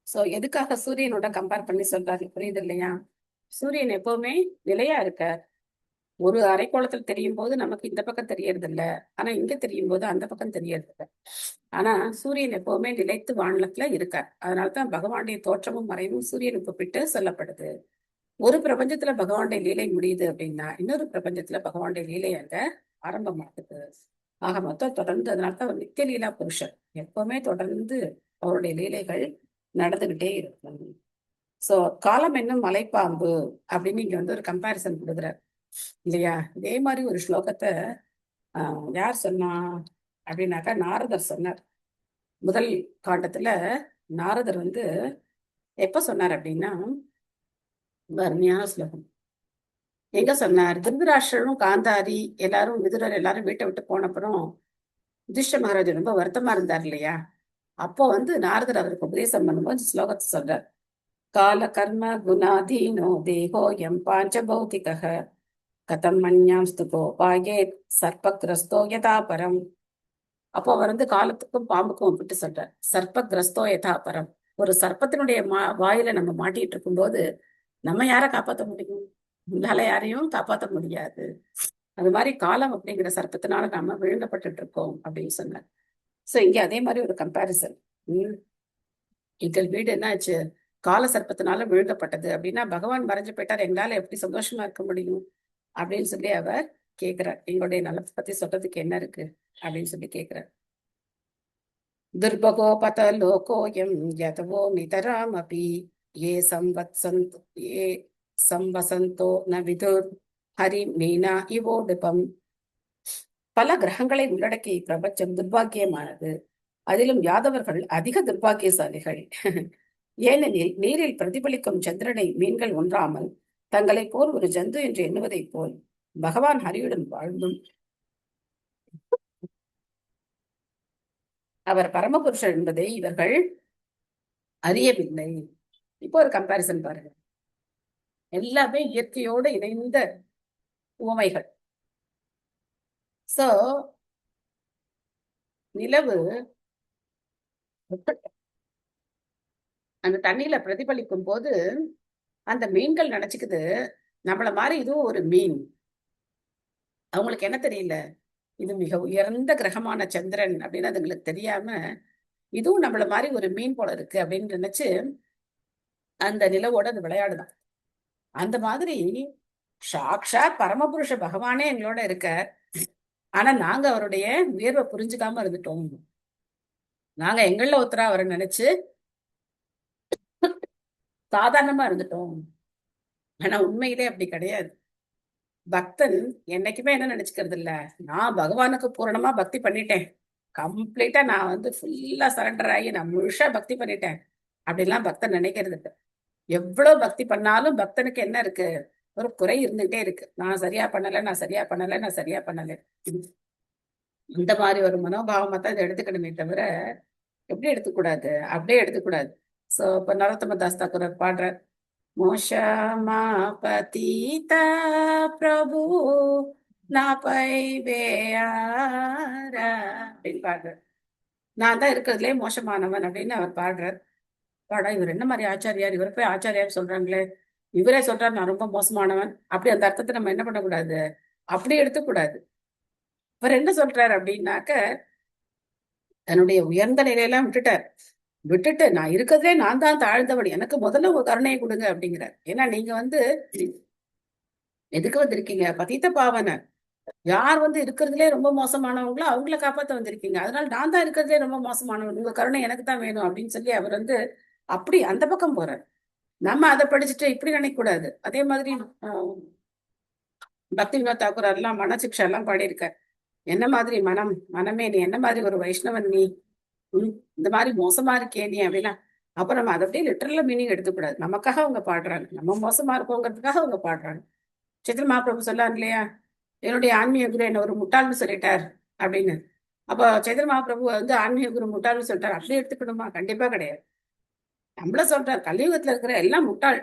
சோ எதுக்காக சூரியனோட கம்பேர் பண்ணி சொல்றாரு புரியுது இல்லையா? சூரியன் எப்பவுமே நிலையா இருக்கார். ஒரு அரைக்கோளத்தில் தெரியும் போது நமக்கு இந்த பக்கம் தெரியறது இல்ல, ஆனா இங்க தெரியும் போது அந்த பக்கம் தெரியறது இல்ல. ஆனா சூரியன் எப்பவுமே நிலைத்து வானத்துல இருக்கார். அதனால்தான் பகவானுடைய தோற்றமும் மறைவும் சூரியனுக்கு ஒப்பிட்டு சொல்லப்படுது. ஒரு பிரபஞ்சத்துல பகவானுடைய லீலை முடியுது அப்படின்னா இன்னொரு பிரபஞ்சத்துல பகவானுடைய லீலை அங்க ஆரம்பமாகுது. ஆக மொத்தம் தொடர்ந்து, அதனால்தான் அவர் நித்திய லீலா புருஷர். எப்பவுமே தொடர்ந்து அவருடைய லீலைகள் நடந்துகிட்டே இருக்கும். சோ காலம் என்னும் மலைப்பாம்பு அப்படின்னு இங்க ஒரு கம்பாரிசன் கொடுக்குறார் இல்லையா? இதே மாதிரி ஒரு ஸ்லோகத்தை யார் சொன்னா அப்படின்னாக்கா நாரதர் சொன்னார். முதல் காண்டத்துல நாரதர் எப்ப சொன்னார் அப்படின்னா, அருமையான ஸ்லோகம். எங்க சொன்னார்? திருதராஷ்டிரரும் காந்தாரி எல்லாரும் விதுரர் எல்லாரும் வீட்டை விட்டு போனப்புறம் யுதிஷ்டிர மகாராஜா ரொம்ப வருத்தமா இருந்தார் இல்லையா? அப்போ நாரதர் அவருக்கு உபதேசம் பண்ணும்போது ஸ்லோகத்தை சொல்றார். கால கர்ம குணாதீனோ தேகோ எம் பாஞ்ச பௌதிக கதம் மன்யாம் ஸ்துகோபாயே சர்ப்பகிரஸ்தோ யதாபரம். அப்போ அவர் காலத்துக்கும் பாம்புக்கும் ஒப்பிட்டு சொல்றார். சர்ப்பகிரஸ்தோ யதாபரம். ஒரு சர்ப்பத்தினுடைய வாயில நம்ம மாட்டிட்டு இருக்கும் போது நம்ம யாரை காப்பாற்ற முடியும்? உங்களால யாரையும் காப்பாற்ற முடியாது. அது மாதிரி காலம் அப்படிங்கிற சர்ப்பத்தினால நம்ம விழுங்கப்பட்டு இருக்கோம் அப்படின்னு சொன்னார். சோ இங்க அதே மாதிரி ஒரு கம்பாரிசன். எங்கள் வீடு என்னாச்சு? கால சர்ப்பத்தினால விழுங்கப்பட்டது அப்படின்னா பகவான் மறைஞ்சு போயிட்டார், எங்களால எப்படி சந்தோஷமா இருக்க முடியும் அப்படின்னு சொல்லி அவர் கேட்கிறார். எங்களுடைய நலத்தை பத்தி சொல்றதுக்கு என்ன இருக்கு அப்படின்னு சொல்லி கேட்கிறார். துர்பகோபத லோகோயம் யதவோ நிதராம் அபி ஏ சம்பசந்தோ ந விதுர் ஹரி மீனா இவோடுபம். பல கிரகங்களை உள்ளடக்கிய பிரபஞ்சம் துர்பாக்கியமானது. அதிலும் யாதவர்கள் அதிக துர்பாக்கியசாலிகள். ஏனெனில் நீரில் பிரதிபலிக்கும் சந்திரனை மீன்கள் ஒன்றாமல் தங்களை போல் ஒரு ஜந்து என்று எண்ணுவதை போல் பகவான் ஹரியுடன் வாழ்ந்தும் அவர் பரமபுருஷர் என்பதை இவர்கள் அறியவில்லை. இப்போ ஒரு கம்பாரிசன் பாருங்க. எல்லாமே இயற்கையோடு இணைந்த உவமைகள். சோ நிலவு அந்த தண்ணியில பிரதிபலிக்கும் போது அந்த மீன்கள் நினைச்சுக்குது நம்மள மாதிரி இதுவும் ஒரு மீன். அவங்களுக்கு என்ன தெரியல, இது மிக உயர்ந்த கிரகமான சந்திரன் அப்படின்னு அதுங்களுக்கு தெரியாம இதுவும் நம்மள மாதிரி ஒரு மீன் போல இருக்கு அப்படின்னு நினைச்சு அந்த நிலவோட அது விளையாடுதான். அந்த மாதிரி சாக்ஷாத் பரமபுருஷ பகவானே எங்களோட இருக்க, ஆனா நாங்க அவருடைய உயர்வை புரிஞ்சுக்காம இருந்துட்டோம். நாங்க எங்கள ஒருத்தரா அவரை நினைச்சு சாதாரணமா இருந்துட்டோம். ஆனா உண்மையிலே அப்படி கிடையாது. பக்தன் என்னைக்குமே என்ன நினைச்சுக்கிறது இல்ல, நான் பகவானுக்கு பூரணமா பக்தி பண்ணிட்டேன், கம்ப்ளீட்டா நான் ஃபுல்லா சரண்டர் ஆகி நான் முழுசா பக்தி பண்ணிட்டேன் அப்படிலாம் பக்தன் நினைக்கிறது இல்லை. எவ்வளவு பக்தி பண்ணாலும் பக்தனுக்கு என்ன இருக்கு? ஒரு குறை இருந்துகிட்டே இருக்கு. நான் சரியா பண்ணல, நான் சரியா பண்ணல, நான் சரியா பண்ணல. இந்த மாதிரி ஒரு மனோபாவமா தான் இதை எடுத்துக்கணுமே தவிர எப்படி எடுத்துக்கூடாது, அப்படியே எடுத்துக்கூடாது. சோ இப்ப நரோத்தம தாஸ் தாக்கூர் பாடுற மோஷமா பதீதா பிரபு அப்படின்னு பாடுற. நான் தான் இருக்கிறதுலே மோசமானவன் அப்படின்னு அவர் பாடுறார். பாடா இவர் என்ன மாதிரி ஆச்சாரியார், இவர் போய் ஆச்சாரியார் சொல்றாங்களே இவரே சொல்றாரு நான் ரொம்ப மோசமானவன், அப்படி அந்த அர்த்தத்தை நம்ம என்ன பண்ணக்கூடாது, அப்படி எடுத்துக்கூடாது. இவர் என்ன சொல்றாரு அப்படின்னாக்க, தன்னுடைய உயர்ந்த நிலையெல்லாம் விட்டுட்டு நான் இருக்கிறதே நான் தான் தாழ்ந்தவன், எனக்கு முதல்ல உங்க கருணையை கொடுங்க அப்படிங்கிறார். ஏன்னா நீங்க எதுக்கு வந்திருக்கீங்க, பதித்த பாவனை, யார் இருக்கிறதுலே ரொம்ப மோசமானவங்களோ அவங்கள காப்பாத்த வந்திருக்கீங்க, அதனால நான் தான் இருக்கிறதுலே ரொம்ப மோசமானவன், உங்க கருணை எனக்கு தான் வேணும் அப்படின்னு சொல்லி அவர் அப்படி அந்த பக்கம் போறார். நம்ம அதை படிச்சுட்டு இப்படி நினைக்க கூடாது. அதே மாதிரி பக்தி வினோத் தாக்கூர் எல்லாம் மனசிக்ஷா எல்லாம் பாடியிருக்கார். என்ன மாதிரி மனமே நீ என்ன மாதிரி ஒரு வைஷ்ணவன் நீ, இந்த மாதிரி மோசமா இருக்கே நீ அப்படின்னா, அப்ப நம்ம அதை அப்படியே லிட்டரலா மீனிங் எடுத்துக்கூடாது. நமக்காக அவங்க பாடுறாங்க, நம்ம மோசமா இருக்கோங்கிறதுக்காக அவங்க பாடுறாங்க. சைத்தன்ய மகாபிரபு சொல்லாரு இல்லையா, என்னுடைய ஆன்மீக குரு என்ன ஒரு முட்டாள்னு சொல்லிட்டார் அப்படின்னு. அப்போ சைத்தன்ய மகாபிரபு ஆன்மீக குரு முட்டாள்னு சொல்லிட்டார், அப்படி எடுத்துக்கணுமா? கண்டிப்பா கிடையாது. நம்மள சொல்றார் கலியுகத்துல இருக்கிற எல்லாம் முட்டாள்,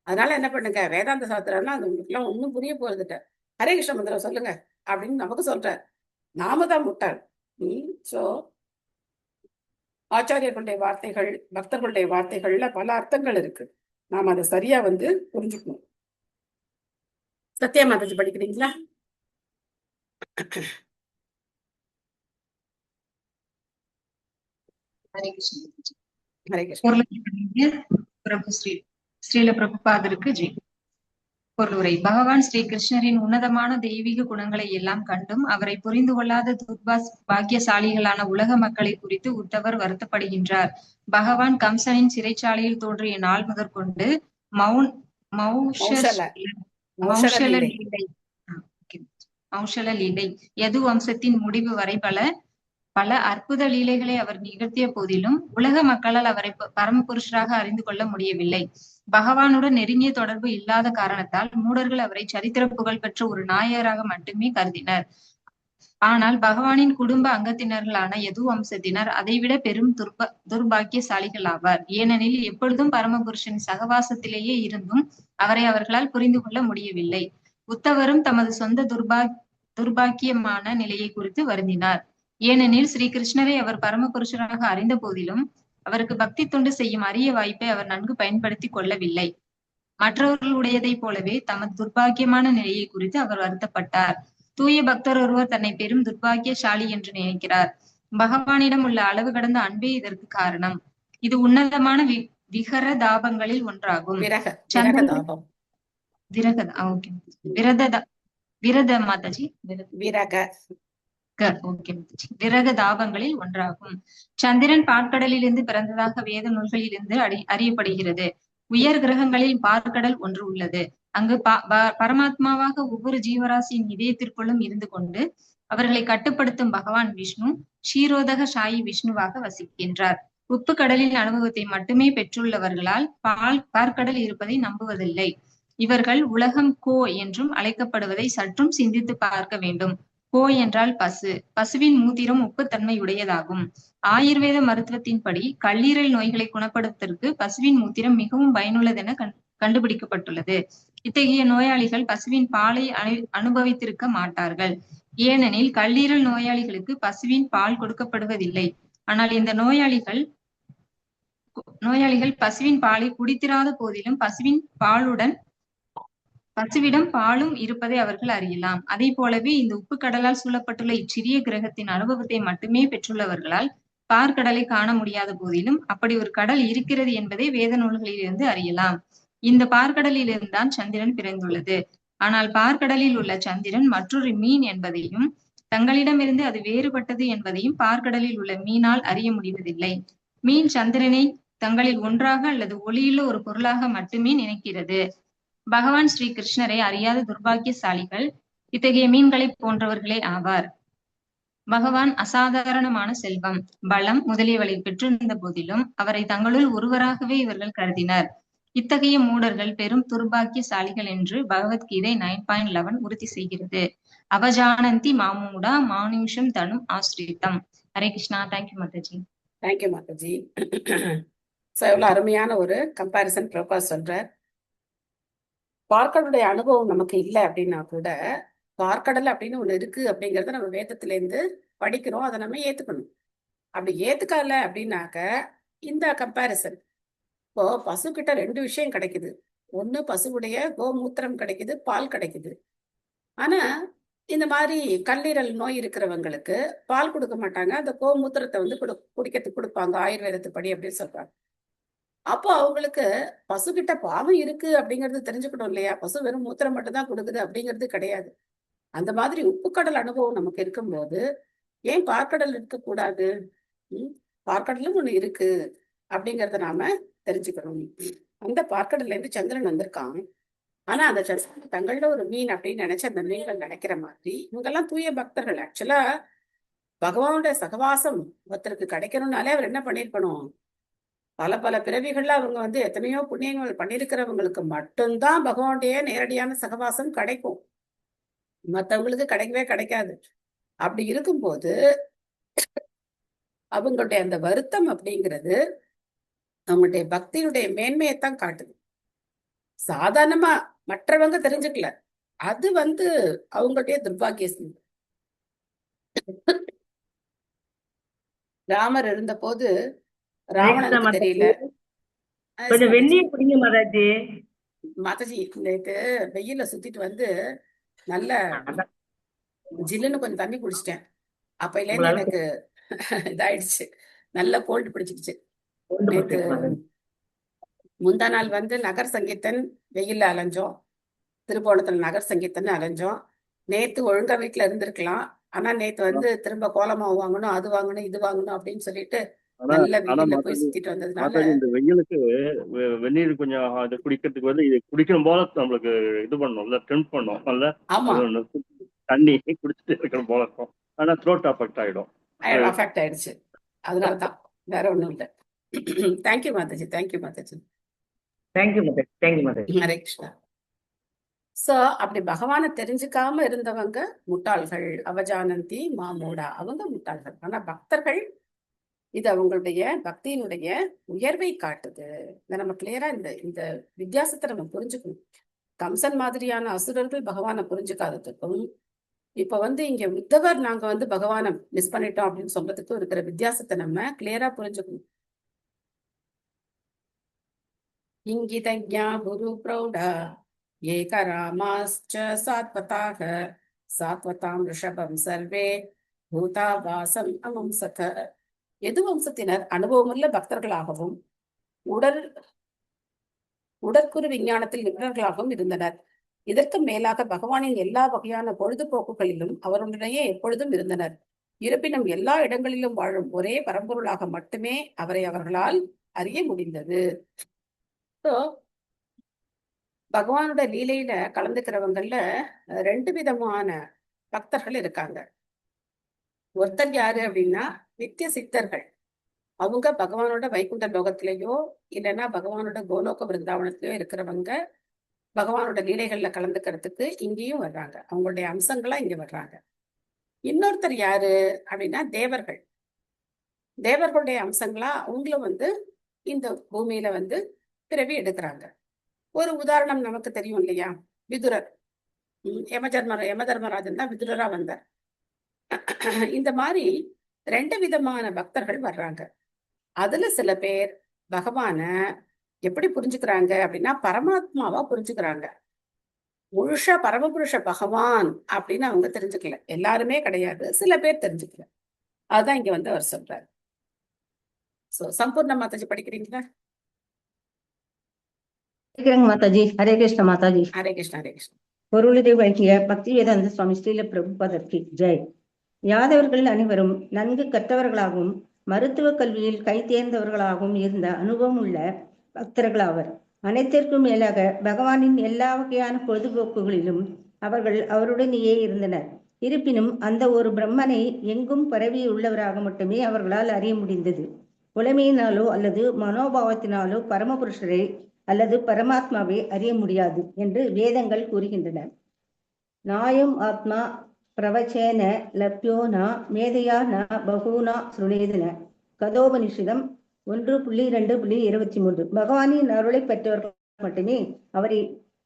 அதனால என்ன பண்ணுங்க, வேதாந்த சாஸ்திரம்னா அது உங்களுக்கு எல்லாம் ஒன்னும் புரிய போறதுட்ட, ஹரே கிருஷ்ண மந்திரம் சொல்லுங்க அப்படின்னு நமக்கு சொல்றார். நாம தான் முட்டாள். சோ ஆச்சாரியர்களுடைய வார்த்தைகள், பக்தர்களுடைய வார்த்தைகள்ல பல அர்த்தங்கள் இருக்கு. நாம அதை சரியா புரிஞ்சுக்கணும். சத்யா மாதாஜி படிக்கிறீங்களா? ஹரே கிருஷ்ண. ஹரே கிருஷ்ண. பிரபு ஸ்ரீல பிரபுபாதருக்கு ஜெய். பொருளுரை. பகவான் ஸ்ரீ கிருஷ்ணரின் உன்னதமான தெய்வீக குணங்களை எல்லாம் கண்டும் அவரை புரிந்து கொள்ளாத பாக்கியசாலிகளான உலக மக்களை குறித்து உத்தவர் வருத்தப்படுகின்றார். பகவான் கம்சனின் சிறைச்சாலையில் தோன்றிய நாள் முதற்கொண்டு மௌஷல லீலை யது வம்சத்தின் முடிவு வரை பல அற்புத லீலைகளை அவர் நிகழ்த்திய போதிலும் உலக மக்களால் அவரை பரமபுருஷராக அறிந்து கொள்ள முடியவில்லை. பகவானுடன் நெருங்கிய தொடர்பு இல்லாத காரணத்தால் மூடர்கள் அவரை சரித்திர புகழ் பெற்ற ஒரு நாயகராக மட்டுமே கருதினர். ஆனால் பகவானின் குடும்ப அங்கத்தினர்களான யது வம்சத்தினர் அதைவிட பெரும் துர்பாக்கியசாலிகள் ஆவார். ஏனெனில் எப்பொழுதும் பரமபுருஷன் சகவாசத்திலேயே இருந்தும் அவரை அவர்களால் புரிந்து கொள்ள முடியவில்லை. உத்தவரும் தமது சொந்த துர்பாக்கியமான நிலையை குறித்து வருந்தினார். ஏனெனில் ஸ்ரீ கிருஷ்ணரை அவர் பரமபுருஷராக அறிந்த போதிலும் அவருக்கு பக்தி தொண்டு செய்யும் அரிய வாய்ப்பை அவர் நன்கு பயன்படுத்தி கொள்ளவில்லை. மற்றவர்களுடையதை போலவே தமது துர்பாக்கியமான நிலையை குறித்து அவர் வருத்தப்பட்டார். தூய பக்தர் ஒருவர் தன்னை பெரும் துர்பாக்கியசாலி என்று நினைக்கிறார். பகவானிடம் உள்ள அளவு கடந்த அன்பே இதற்கு காரணம். இது உன்னதமான விகர தாபங்களில் ஒன்றாகும். விரத மாதாஜி விரக தாபங்களில் ஒன்றாகும். சந்திரன் பாற்கடலிலிருந்து பிறந்ததாக வேத நூல்களிலிருந்து அறியப்படுகிறது. உயர் கிரகங்களில் பார்க்கடல் ஒன்று உள்ளது. அங்கு பரமாத்மாவாக ஒவ்வொரு ஜீவராசியின் இதயத்திற்குள்ளும் இருந்து கொண்டு அவர்களை கட்டுப்படுத்தும் பகவான் விஷ்ணு ஷீரோதக சாயி விஷ்ணுவாக வசிக்கின்றார். உப்பு கடலின் அனுபவத்தை மட்டுமே பெற்றுள்ளவர்களால் பார்க்கடல் இருப்பதை நம்புவதில்லை. இவர்கள் உலகம் கோ என்றும் அழைக்கப்படுவதை சற்றும் சிந்தித்து பார்க்க வேண்டும். கோ என்றால் பசு. பசுவின் மூத்திரம் உப்புத்தன்மை உடையதாகும். ஆயுர்வேத மருத்துவத்தின்படி கல்லீரல் நோய்களை குணப்படுத்துவதற்கு பசுவின் மூத்திரம் மிகவும் பயனுள்ளதென கண்டுபிடிக்கப்பட்டுள்ளது. இத்தகைய நோயாளிகள் பசுவின் பாலை அனுபவித்திருக்க மாட்டார்கள். ஏனெனில் கல்லீரல் நோயாளிகளுக்கு பசுவின் பால் கொடுக்கப்படுவதில்லை. ஆனால் இந்த நோயாளிகள் பசுவின் பாலை குடித்திராத போதிலும் பசுவிடம் பாலும் இருப்பதை அவர்கள் அறியலாம். அதே போலவே இந்த உப்பு கடலால் சூழப்பட்டுள்ள இச்சிறிய கிரகத்தின் அனுபவத்தை மட்டுமே பெற்றுள்ளவர்களால் பார்க்கடலை காண முடியாத போதிலும் அப்படி ஒரு கடல் இருக்கிறது என்பதை வேத நூல்களிலிருந்து அறியலாம். இந்த பார்க்கடலில் இருந்தான் சந்திரன் பிறந்துள்ளது. ஆனால் பார்க்கடலில் உள்ள சந்திரன் மற்றொரு மீன் என்பதையும் தங்களிடமிருந்து அது வேறுபட்டது என்பதையும் பார்க்கடலில் உள்ள மீனால் அறிய முடிவதில்லை. மீன் சந்திரனை தங்களில் ஒன்றாக அல்லது ஒளியுள்ள ஒரு பொருளாக மட்டுமே நினைக்கிறது. பகவான் ஸ்ரீ கிருஷ்ணரை அறியாத துர்பாக்கியசாலிகள் இத்தகைய மீன்களை போன்றவர்களே ஆவார். பகவான் அசாதாரணமான செல்வம், பலம் முதலியவளை பெற்றிருந்த போதிலும் அவரை தங்களுள் ஒருவராகவே இவர்கள் கருதினர். இத்தகைய மூடர்கள் பெரும் துர்பாக்கியசாலிகள் என்று பகவத்கீதை 9.11 உறுதி செய்கிறது. அவஜானந்தி மாமூடா மானுஷம் தனும் ஆஸ்ரிதம். ஹரே கிருஷ்ணா. தேங்க்யூ மாதாஜி. தேங்க்யூ மாதாஜி. எவ்வளவு அருமையான ஒரு கம்பாரிசன் பிரபா சொல்றார். பார்க்கடலுடைய அனுபவம் நமக்கு இல்லை அப்படின்னா கூட பார்க்கடல் அப்படின்னு ஒண்ணு இருக்கு அப்படிங்கறத நம்ம வேதத்துல இருந்து படிக்கிறோம், அதை நம்ம ஏத்துக்கணும். அப்படி ஏத்துக்கல அப்படின்னாக்க இந்த கம்பாரிசன், இப்போ பசு கிட்ட 2 விஷயம் கிடைக்குது. ஒண்ணு பசுவுடைய கோமூத்திரம் கிடைக்குது, பால் கிடைக்குது. ஆனா இந்த மாதிரி கல்லீரல் நோய் இருக்கிறவங்களுக்கு பால் கொடுக்க மாட்டாங்க, அந்த கோமூத்திரத்தை வந்து குடிக்கிறதுக்கு கொடுப்பாங்க, ஆயுர்வேதத்துப்படி அப்படின்னு சொல்றாங்க. அப்போ அவங்களுக்கு பசுகிட்ட பாவம் இருக்கு அப்படிங்கிறது தெரிஞ்சுக்கணும் இல்லையா? பசு வெறும் மூத்திரம் மட்டும் தான் கொடுக்குது அப்படிங்கிறது கிடையாது. அந்த மாதிரி உப்புக்கடல் அனுபவம் நமக்கு இருக்கும்போது ஏன் பார்க்கடல் இருக்கக்கூடாது? பார்க்கடலும் ஒண்ணு இருக்கு அப்படிங்கறத நாம தெரிஞ்சுக்கணும். அந்த பார்க்கடல்ல இருந்து சந்திரன் வந்திருக்கான். ஆனா அந்த சந்திரன் தங்களோட ஒரு மீன் அப்படின்னு நினைச்சு அந்த மீன்கள் நினைக்கிற மாதிரி இவங்கெல்லாம் தூய பக்தர்கள். ஆக்சுவலா பகவானுடைய சகவாசம் ஒருத்தருக்கு கிடைக்கணும்னாலே அவர் என்ன பண்ணிருக்கணும்? பல பல பிறவிகள்ல அவங்க வந்து எத்தனையோ புண்ணியங்கள் பண்ணிருக்கிறவங்களுக்கு மட்டும்தான் பகவானுடைய நேரடியான சகவாசம் கிடைக்கும். மற்றவங்களுக்கு கிடைக்கவே கிடைக்காது. அப்படி இருக்கும்போது அவங்களுடைய அந்த வருத்தம் அப்படிங்கிறது அவங்களுடைய பக்தியினுடைய மேன்மையைத்தான் காட்டுது. சாதாரணமா மற்றவங்க தெரிஞ்சுக்கல, அது வந்து அவங்களுடைய துர்பாகியம். ராமர் இருந்த போது ராவணனுக்கு தெரியல. கொஞ்சம் வெந்நீர் குடிங்க மாதாஜி. மாதாஜி நேற்று வெயில சுத்திட்டு வந்து நல்ல ஜில்லுன்னு கொஞ்சம் தண்ணி குடிச்சிட்டேன். அப்பையில இருந்து எனக்கு இதாயிடுச்சு, நல்ல கோல்டு பிடிச்சிடுச்சு. நேற்று முந்தா நாள் வந்து நகர் சங்கீர்த்தன் வெயில்ல அலைஞ்சோம், திருப்போணத்துல நகர் சங்கீர்த்தன் அலைஞ்சோம். நேத்து ஒழுங்கா வீட்டுல இருந்திருக்கலாம், ஆனா நேத்து வந்து திரும்ப கோலமாவு வாங்கணும், அது வாங்கணும், இது வாங்கணும் அப்படின்னு சொல்லிட்டு நல்ல வெயில்ல போய் சுத்திட்டு வந்ததுனால இந்த வெயிலுக்கு வெந்நீர் கொஞ்சம் அது குடிக்கிறதுக்கு வந்து இது குடிக்கணும் போல நம்மளுக்கு இது பண்ணோம்ல, டெம்ப் பண்ணோம். ஆமா, தண்ணி குடிச்சிட்டு இருக்கிற போல இருக்கும். ஆனா த்ரோட் அஃபெக்ட் ஆயிடும். அஃபெக்ட் ஆயிடுச்சு. அதனாலதான், வேற ஒண்ணும் இல்லை. Thank you Mataji, thank you Mataji. Thank you Mataji, thank you Mataji. Hare Krishna. So அப்படி பகவானை தெரிஞ்சுக்காம இருந்தவங்க முட்டாள்கள், அவஜானந்தி மாமூடா, அவங்க முட்டாள்கள். ஆனா பக்தர்கள் இது அவங்களுடைய பக்தியினுடைய உயர்வை காட்டுது. இதை நம்ம கிளியரா இந்த வித்தியாசத்தை நம்ம புரிஞ்சுக்கணும். கம்சன் மாதிரியான அசுரர்கள் பகவானை புரிஞ்சுக்காததுக்கும் இப்ப வந்து இங்க உத்தவர் நாங்க வந்து பகவானை மிஸ் பண்ணிட்டோம் அப்படின்னு சொல்றதுக்கும் இருக்கிற வித்தியாசத்தை நம்ம கிளியரா புரிஞ்சுக்கணும். இங்கிதஜ்ஞா குரு பிரௌடா ஏகராமாஸ்ச சாத்வதாக சாத்வதாம் ரிஷபம் சர்வே பூதாவாசம் அமம்சத. எது வம்சத்தினர் அனுபவமுள்ள பக்தர்களாகவும் உடற்குறு விஞ்ஞானத்தில் நிபுணர்களாகவும் இருந்தனர். இதற்கு மேலாக பகவானின் எல்லா வகையான பொழுதுபோக்குகளிலும் அவருடனேயே எப்பொழுதும் இருந்தனர். இருப்பினும் எல்லா இடங்களிலும் வாழும் ஒரே பரம்பொருளாக மட்டுமே அவரை அவர்களால் அறிய முடிந்தது. பகவானோட லீலையில கலந்துக்கிறவங்கள்ல ரெண்டு விதமான பக்தர்கள் இருக்காங்க. ஒருத்தர் யாரு அப்படின்னா நித்திய சித்தர்கள். அவங்க பகவானோட வைகுண்ட லோகத்திலேயோ இல்லைன்னா பகவானோட கோலோக விருந்தாவனத்திலேயோ இருக்கிறவங்க பகவானோட லீலைகள்ல கலந்துக்கிறதுக்கு இங்கேயும் வர்றாங்க, அவங்களுடைய அம்சங்களா இங்க வர்றாங்க. இன்னொருத்தர் யாரு அப்படின்னா தேவர்கள். தேவர்களுடைய அம்சங்களா அவங்களும் வந்து இந்த பூமியில வந்து பிறவி எடுக்கிறாங்க. ஒரு உதாரணம் நமக்கு தெரியும் இல்லையா, விதுரர். யமதர்மராஜன் தான் விதுரரா வந்தார். இந்த மாதிரி ரெண்டு விதமான பக்தர்கள் வர்றாங்க. அதுல சில பேர் பகவான எப்படி புரிஞ்சுக்கிறாங்க அப்படின்னா பரமாத்மாவா புரிஞ்சுக்கிறாங்க. முழுஷா பரமபுருஷ பகவான் அப்படின்னு அவங்க தெரிஞ்சுக்கல, எல்லாருமே கிடையாது, சில பேர் தெரிஞ்சுக்கல. அதுதான் இங்க வந்து அவர் சொல்றாரு. சம்பூர்ண மாதாஜி படிக்கிறீங்களா? மாதாஜி. ஹரே கிருஷ்ண மாதாஜி. ஹரே கிருஷ்ண, ஹரே கிருஷ்ண. பொருளிதை வழங்கிய பக்தி வேதாந்த சுவாமி ஸ்ரீல பிரபுபாதர்க்கு ஜெய். யாதவர்கள் அனைவரும் நன்கு கற்றவர்களாகவும் மருத்துவ கல்வியில் கை தேர்ந்தவர்களாகவும் இருந்த அனுபவம் உள்ள பக்தர்களாவர். அனைத்திற்கும் மேலாக பகவானின் எல்லா வகையான பொழுதுபோக்குகளிலும் அவர்கள் அவருடனேயே இருந்தனர். இருப்பினும் அந்த ஒரு பிரம்மனை எங்கும் பரவி உள்ளவராக மட்டுமே அவர்களால் அறிய முடிந்தது. புலமையினாலோ அல்லது மனோபாவத்தினாலோ பரமபுருஷரை அல்லது பரமாத்மாவை அறிய முடியாது என்று வேதங்கள் கூறுகின்றன. நாயம் ஆத்மா பிரவச்சேன லப்யோனா மேதையா ந பகூனா சுனேதன. கதோபனிஷதம் 1.2.23. பகவானின் அருளை பெற்றவர்கள் மட்டுமே அவரை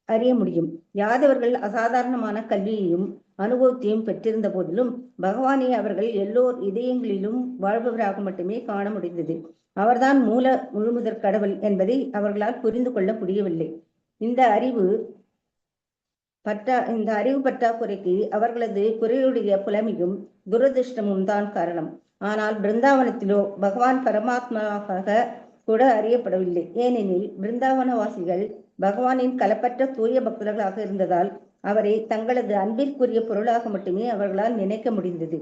அறிய முடியும். யாதவர்கள் அசாதாரணமான கல்வியையும் அனுபவத்தையும் பெற்றிருந்த போதிலும் பகவானை அவர்கள் எல்லோர் இதயங்களிலும் வாழ்பவராக மட்டுமே காண முடிந்தது. அவர்தான் முழுமுதற் கடவுள் என்பதை அவர்களால் புரிந்து கொள்ள முடியவில்லை. இந்த அறிவு பற்றாக்குறைக்கு அவர்களது குறையுடைய புலமையும் துரதிருஷ்டமும் தான் காரணம். ஆனால் பிருந்தாவனத்திலோ பகவான் பரமாத்மாவாக கூட அறியப்படவில்லை. ஏனெனில் பிருந்தாவனவாசிகள் பகவானின் கலப்பற்ற தூய பக்தர்களாக இருந்ததால் அவரை தங்களது அன்பிற்குரிய பொருளாக மட்டுமே அவர்களால் நினைக்க முடிந்தது.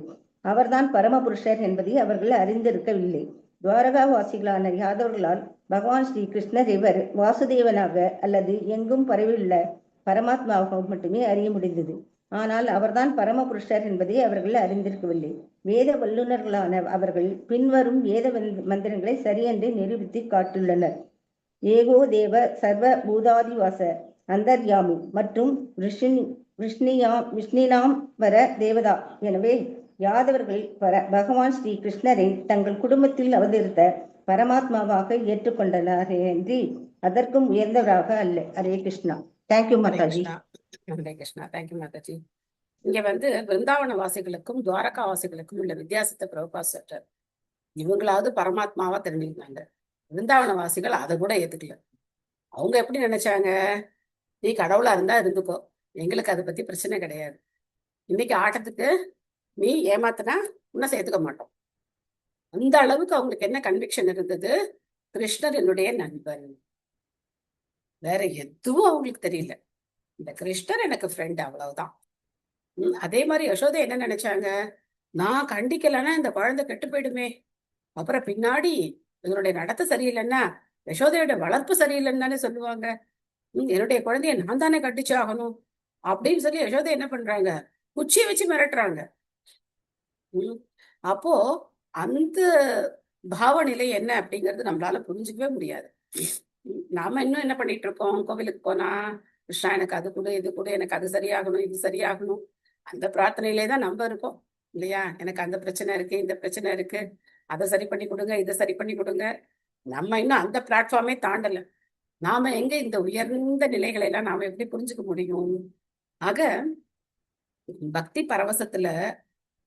அவர்தான் பரமபுருஷர் என்பதை அவர்கள் அறிந்திருக்கவில்லை. துவாரகாவாசிகளான யாதவர்களால் பகவான் ஸ்ரீ கிருஷ்ணர் இவர் வாசுதேவனாக அல்லது எங்கும் பரவியுள்ள பரமாத்மாவாக மட்டுமே அறிய முடிந்தது. ஆனால் அவர்தான் பரமபுருஷர் என்பதை அவர்கள் அறிந்திருக்கவில்லை. வேத வல்லுநர்களான அவர்கள் பின்வரும் வேத மந்திரங்களை சரியென்று நிரூபித்து காட்டுள்ளனர். ஏகோ தேவ சர்வ பூதாதிவாச அந்தர்யாமி மற்றும் விஷ்ணினாம் வர தேவதா. எனவே யாதவர்கள் பகவான் ஸ்ரீ கிருஷ்ணரை தங்கள் குடும்பத்தில் அவதரித்த பரமாத்மாவாக ஏற்றுக்கொண்டனர் என்று அதற்கும் உயர்ந்தவராக அல்ல. ஹரே கிருஷ்ணா. தேங்க்யூ மாதாஜி. ஹரே கிருஷ்ணா. தேங்க்யூ மாதாஜி. இங்க பிருந்தாவன வாசிகளுக்கும் துவாரகா வாசிகளுக்கும் உள்ள வித்தியாசத்தை பிரபுபாத் சொல்றார். இவங்களாவது பரமாத்மாவா தெரிஞ்சுக்கிட்டாங்க. பிருந்தாவன வாசிகள் அதை கூட ஏத்துக்கல. அவங்க எப்படி நினைச்சாங்க, நீ கடவுளா இருந்தா இருந்துக்கோ, எங்களுக்கு அதை பத்தி பிரச்சனை கிடையாது. இன்னைக்கு ஆட்டத்துக்கு நீ ஏமாத்தினா உன்னை சேர்த்துக்க மாட்டோம். அந்த அளவுக்கு அவங்களுக்கு என்ன கன்விக்ஷன் இருந்தது, கிருஷ்ணர் என்னுடைய நண்பன், வேற எதுவும் அவங்களுக்கு தெரியல, இந்த கிருஷ்ணர் எனக்கு ஃப்ரெண்ட், அவ்வளவுதான். அதே மாதிரி யசோதை என்ன நினைச்சாங்க, நான் கண்டிக்கலன்னா இந்த குழந்தை கெட்டு போயிடுமே, அப்புறம் பின்னாடி இதனுடைய நடத்தை சரியில்லைன்னா யசோதையோட வளர்ப்பு சரியில்லைன்னு தானே சொல்லுவாங்க, என்னுடைய குழந்தைய நான் தானே கட்டிச்சு ஆகணும் அப்படின்னு சொல்லி யசோதை என்ன பண்றாங்க, குச்சியை வச்சு மிரட்டுறாங்க. அப்போ அந்த பாவநிலை என்ன அப்படிங்கிறது நம்மளால புரிஞ்சுக்கவே முடியாது. நாம இன்னும் என்ன பண்ணிட்டு இருக்கோம், கோவிலுக்கு போனா கிருஷ்ணா எனக்கு அது கூட இது கூட, எனக்கு அது சரியாகணும் இது சரியாகணும், அந்த பிரார்த்தனையிலே தான் நம்ம இருக்கோம் இல்லையா. எனக்கு அந்த பிரச்சனை இருக்கு, இந்த பிரச்சனை இருக்கு, அதை சரி பண்ணி கொடுங்க, இதை சரி பண்ணி கொடுங்க. நம்ம இன்னும் அந்த பிளாட்ஃபார்மே தாண்டல. நாம எங்க இந்த உயர்ந்த நிலைகளை எல்லாம் நாம எப்படி புரிஞ்சுக்க முடியும்? ஆக பக்தி பரவசத்துல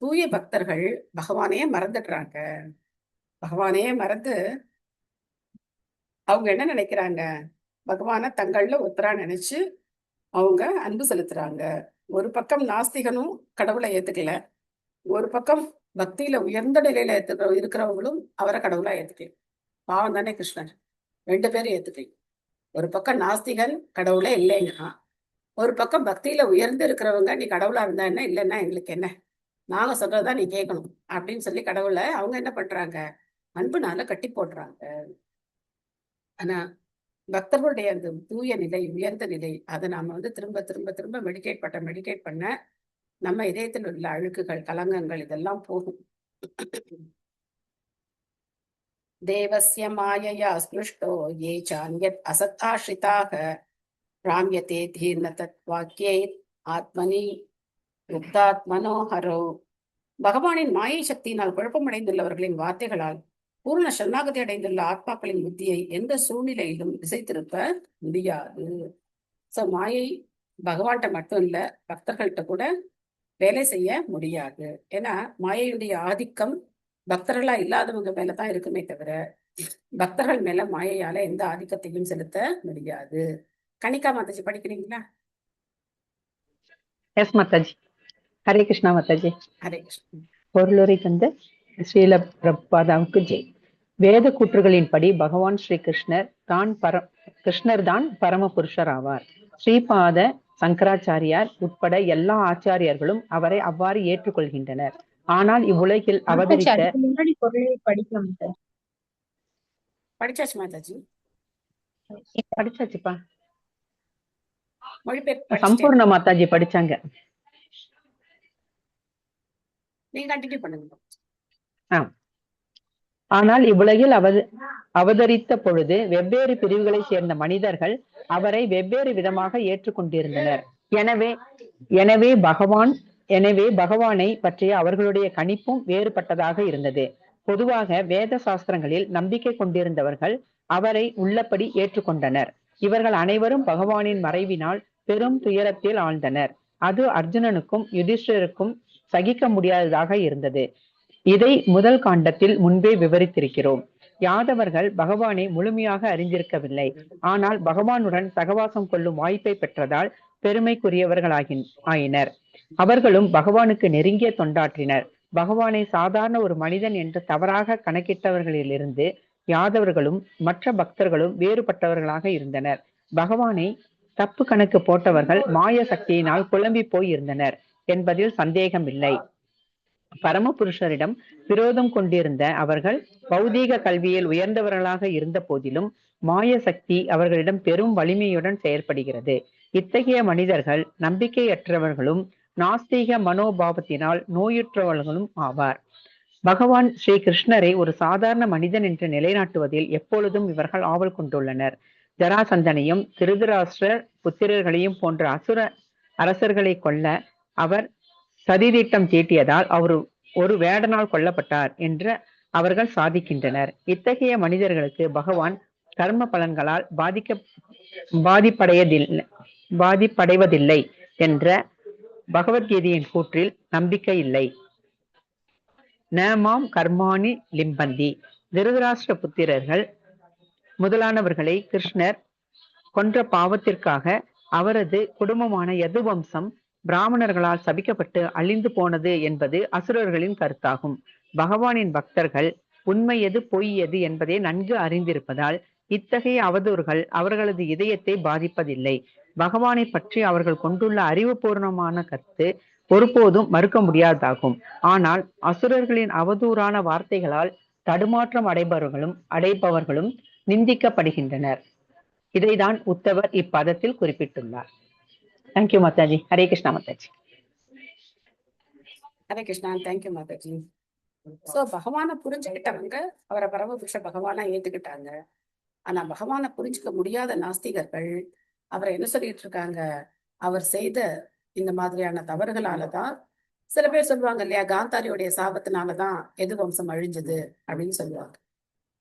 தூய பக்தர்கள் பகவானையே மறந்துடுறாங்க. பகவானையே மறந்து அவங்க என்ன நினைக்கிறாங்க, பகவானை தங்கள்ல ஒருத்தரா நினைச்சு அவங்க அன்பு செலுத்துறாங்க. ஒரு பக்கம் நாஸ்திகனும் கடவுளை ஏத்துக்கல, ஒரு பக்கம் பக்தியில உயர்ந்த நிலையில இருக்கிறவங்களும் அவரை கடவுளா ஏத்துக்கல. பாவம் தானே கிருஷ்ணர், ரெண்டு பேரும் ஏத்துக்கல. ஒரு பக்கம் நாஸ்திகன் கடவுளே இல்லைங்கன்னா, ஒரு பக்கம் பக்தியில உயர்ந்து இருக்கிறவங்க நீ கடவுளா இருந்தா என்ன, இல்லைன்னா எங்களுக்கு என்ன, நாங்க சொல்றதா நீ கேட்கணும் அப்படின்னு சொல்லி கடவுளை அவங்க என்ன பண்றாங்க, அன்புனால கட்டி போடுறாங்க. ஆனா பக்தர்களுடைய அந்த தூய நிலை, உயர்ந்த நிலை, அதை நாம திரும்ப திரும்ப திரும்ப மெடிடேட் பண்ண நம்ம இதயத்தில் உள்ள அழுக்குகள், கலங்கங்கள் இதெல்லாம் போகும். தேவஸ்ய மாயையா ஸ்பிருஷ்டோ ஏ சான்யத் அசத் ஆஸ்ரிதாக ராம்யதே தீர்ண தத் வாக்கியே ஆத்மனி யுக்தாத்மனோஹரோ. பகவானின் மாயை சக்தியினால் குழப்பமடைந்துள்ளவர்களின் வார்த்தைகளால் பூர்ண சரணாகதி அடைந்துள்ள ஆத்மாக்களின் புத்தியை எந்த சூழ்நிலையிலும் திசை திருப்ப முடியாது. சோ மாயை பகவான்கிட்ட மட்டும் இல்ல, பக்தர்கள்ட்ட கூட வேலை செய்ய முடியாது. ஏன்னா மாயையுடைய ஆதிக்கம் பக்தர்களா இல்லாதவங்க மேலதான் இருக்குமே தவிர பக்தர்கள் மேல மாயையால எந்த ஆதிக்கத்தையும் செலுத்த முடியாது. கணிகா மாதாஜி படிக்கிறீங்களா? எஸ் மாதாஜி. ஹரே கிருஷ்ணா மாதாஜி. ஹரே கிருஷ்ணா. பொருளுரை தந்த ஸ்ரீல பிரபாதாவுக்கு ஜெய். வேத கூற்றுகளின்படி பகவான் ஸ்ரீ கிருஷ்ணர் தான் பரமபுருஷர் ஆவார். ஸ்ரீபாத சங்கராச்சாரியார் உட்பட எல்லா ஆச்சாரியர்களும் அவரை அவ்வாறு ஏற்றுக்கொள்கின்றனர். ஆனால் இவ்வுலகில் அவதரித்த படிச்சாச்சு மாதாஜி, படிச்சாச்சுப்பா. மொழிபெயர்ப்பு சம்பூர்ண மாதாஜி படிச்சாங்க. நீங்க கண்டினியூ பண்ணுங்க. ஆனால் இவ்வுலகில் அவதரித்த பொழுது வெவ்வேறு பிரிவுகளை சேர்ந்த மனிதர்கள் அவரை வெவ்வேறு விதமாக ஏற்றுக்கொண்டிருந்தனர். எனவே பகவானை பற்றிய அவர்களுடைய கணிப்பும் வேறுபட்டதாக இருந்தது. பொதுவாக வேத சாஸ்திரங்களில் நம்பிக்கை கொண்டிருந்தவர்கள் அவரை உள்ளபடி ஏற்றுக்கொண்டனர். இவர்கள் அனைவரும் பகவானின் மறைவினால் பெரும் துயரத்தில் ஆழ்ந்தனர். அது அர்ஜுனனுக்கும் யுதிஷ்டருக்கும் சகிக்க முடியாததாக இருந்தது. இதை முதல் காண்டத்தில் முன்பே விவரித்திருக்கிறோம். யாதவர்கள் பகவானை முழுமையாக அறிந்திருக்கவில்லை. ஆனால் பகவானுடன் சகவாசம் கொள்ளும் வாய்ப்பை பெற்றதால் பெருமைக்குரியவர்களாயினர். அவர்களும் பகவானுக்கு நெருங்கிய தொண்டாற்றினர். பகவானை சாதாரண ஒரு மனிதன் என்று தவறாக கணக்கிட்டவர்களிலிருந்து யாதவர்களும் மற்ற பக்தர்களும் வேறுபட்டவர்களாக இருந்தனர். பகவானை தப்பு கணக்கு போட்டவர்கள் மாய சக்தியினால் குழம்பி போய் இருந்தனர் என்பதில் சந்தேகமில்லை. பரமபுருஷரிடம் விரோதம் கொண்டிருந்த அவர்கள் பௌதீக கல்வியில் உயர்ந்தவர்களாக இருந்த போதிலும் மாய சக்தி அவர்களிடம் பெரும் வலிமையுடன் செயல்படுகிறது. இத்தகைய மனிதர்கள் நம்பிக்கையற்றவர்களும் நாஸ்திக மனோபாவத்தினால் நோயுற்றவர்களும் ஆவார். பகவான் ஸ்ரீ கிருஷ்ணரை ஒரு சாதாரண மனிதன் என்று நிலைநாட்டுவதில் எப்பொழுதும் இவர்கள் ஆவல் கொண்டுள்ளனர். ஜராசந்தனையும் திருதராஷ்டிரர் புத்திரர்களையும் போன்ற அசுர அரசர்களை கொல்ல அவர் சதிதிட்டம் தீட்டியதால் அவர் ஒரு வேடனால் கொல்லப்பட்டார் என்று அவர்கள் சாதிக்கின்றனர். இத்தகைய மனிதர்களுக்கு பகவான் கர்ம பலன்களால் பாதிப்படைவதில்லை என்ற பகவத்கீதையின் கூற்றில் நம்பிக்கை இல்லை. நேமாம் கர்மாணி லிம்பந்தி. திருதராஷ்டிர புத்திரர்கள் முதலானவர்களை கிருஷ்ணர் கொன்ற பாவத்திற்காக அவரது குடும்பமான யது வம்சம் பிராமணர்களால் சபிக்கப்பட்டு அழிந்து போனது என்பது அசுரர்களின் கருத்தாகும். பகவானின் பக்தர்கள் உண்மை எது பொய் எது என்பதை நன்கு அறிந்திருப்பதால் இத்தகைய அவதூறுகள் அவர்களது இதயத்தை பாதிப்பதில்லை. பகவானை பற்றி அவர்கள் கொண்டுள்ள அறிவுபூர்வமான கருத்து ஒருபோதும் மறுக்க முடியாததாகும். ஆனால் அசுரர்களின் அவதூறான வார்த்தைகளால் தடுமாற்றம் அடைபவர்களும் நிந்திக்கப்படுகின்றனர். இதைதான் உத்தவர் இப்பதத்தில் குறிப்பிட்டுள்ளார். Thank you Mataji. Hare Krishna Mataji. Hare Krishna. Thank you Mataji. So பகவானை புரிஞ்சுக்கிட்டவங்க அவரை பரமபுருஷ பகவானா ஏத்துக்கிட்டாங்க. ஆனா பகவானை புரிஞ்சுக்க முடியாத நாஸ்திகர்கள் அவரை என்ன சொல்லிட்டு இருக்காங்க, அவர் செய்த இந்த மாதிரியான தவறுகளாலதான், சில பேர் சொல்லுவாங்க இல்லையா, காந்தாரியுடைய சாபத்தினாலதான் எது வம்சம் அழிஞ்சது அப்படின்னு சொல்லுவாங்க.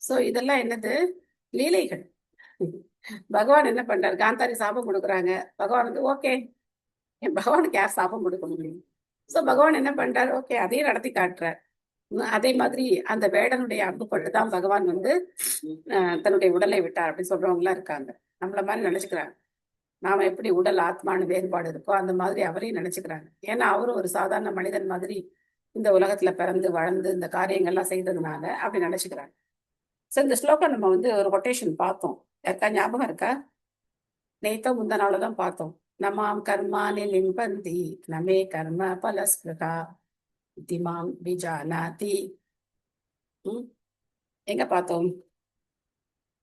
சோ இதெல்லாம் என்னது, லீலைகள். பகவான் என்ன பண்றாரு, காந்தாரி சாபம் கொடுக்குறாங்க, பகவான் வந்து ஓகே, பகவானுக்கு யார் சாபம் கொடுக்க முடியும்? சோ பகவான் என்ன பண்றாரு, ஓகே அதையும் நடத்தி காட்டுறார். அதே மாதிரி அந்த வேடனுடைய அன்பு பட்டுதான் பகவான் வந்து தன்னுடைய உடலை விட்டார் அப்படின்னு சொல்றவங்க எல்லாம் இருக்காங்க. நம்மள மாதிரி நினைச்சுக்கிறாங்க. நாம எப்படி உடல் ஆத்மானு வேறுபாடு இருக்கோ அந்த மாதிரி அவரையும் நினைச்சுக்கிறாங்க. ஏன்னா அவரும் ஒரு சாதாரண மனிதன் மாதிரி இந்த உலகத்துல பிறந்து வளர்ந்து இந்த காரியங்கள்லாம் செய்ததுனால அப்படி நினைச்சுக்கிறாங்க. சோ இந்த ஸ்லோகம் நம்ம வந்து ஒரு கொட்டேஷன் பார்த்தோம். யாருக்கா ஞாபகம் இருக்கா? நேத்தோ முந்த நாளதான் பார்த்தோம். நமாம் கர்மானி லிம்பந்தி நமே கர்ம பலஸ்பிருகா திமாம் விஜானாதி. எங்க பார்த்தோம்?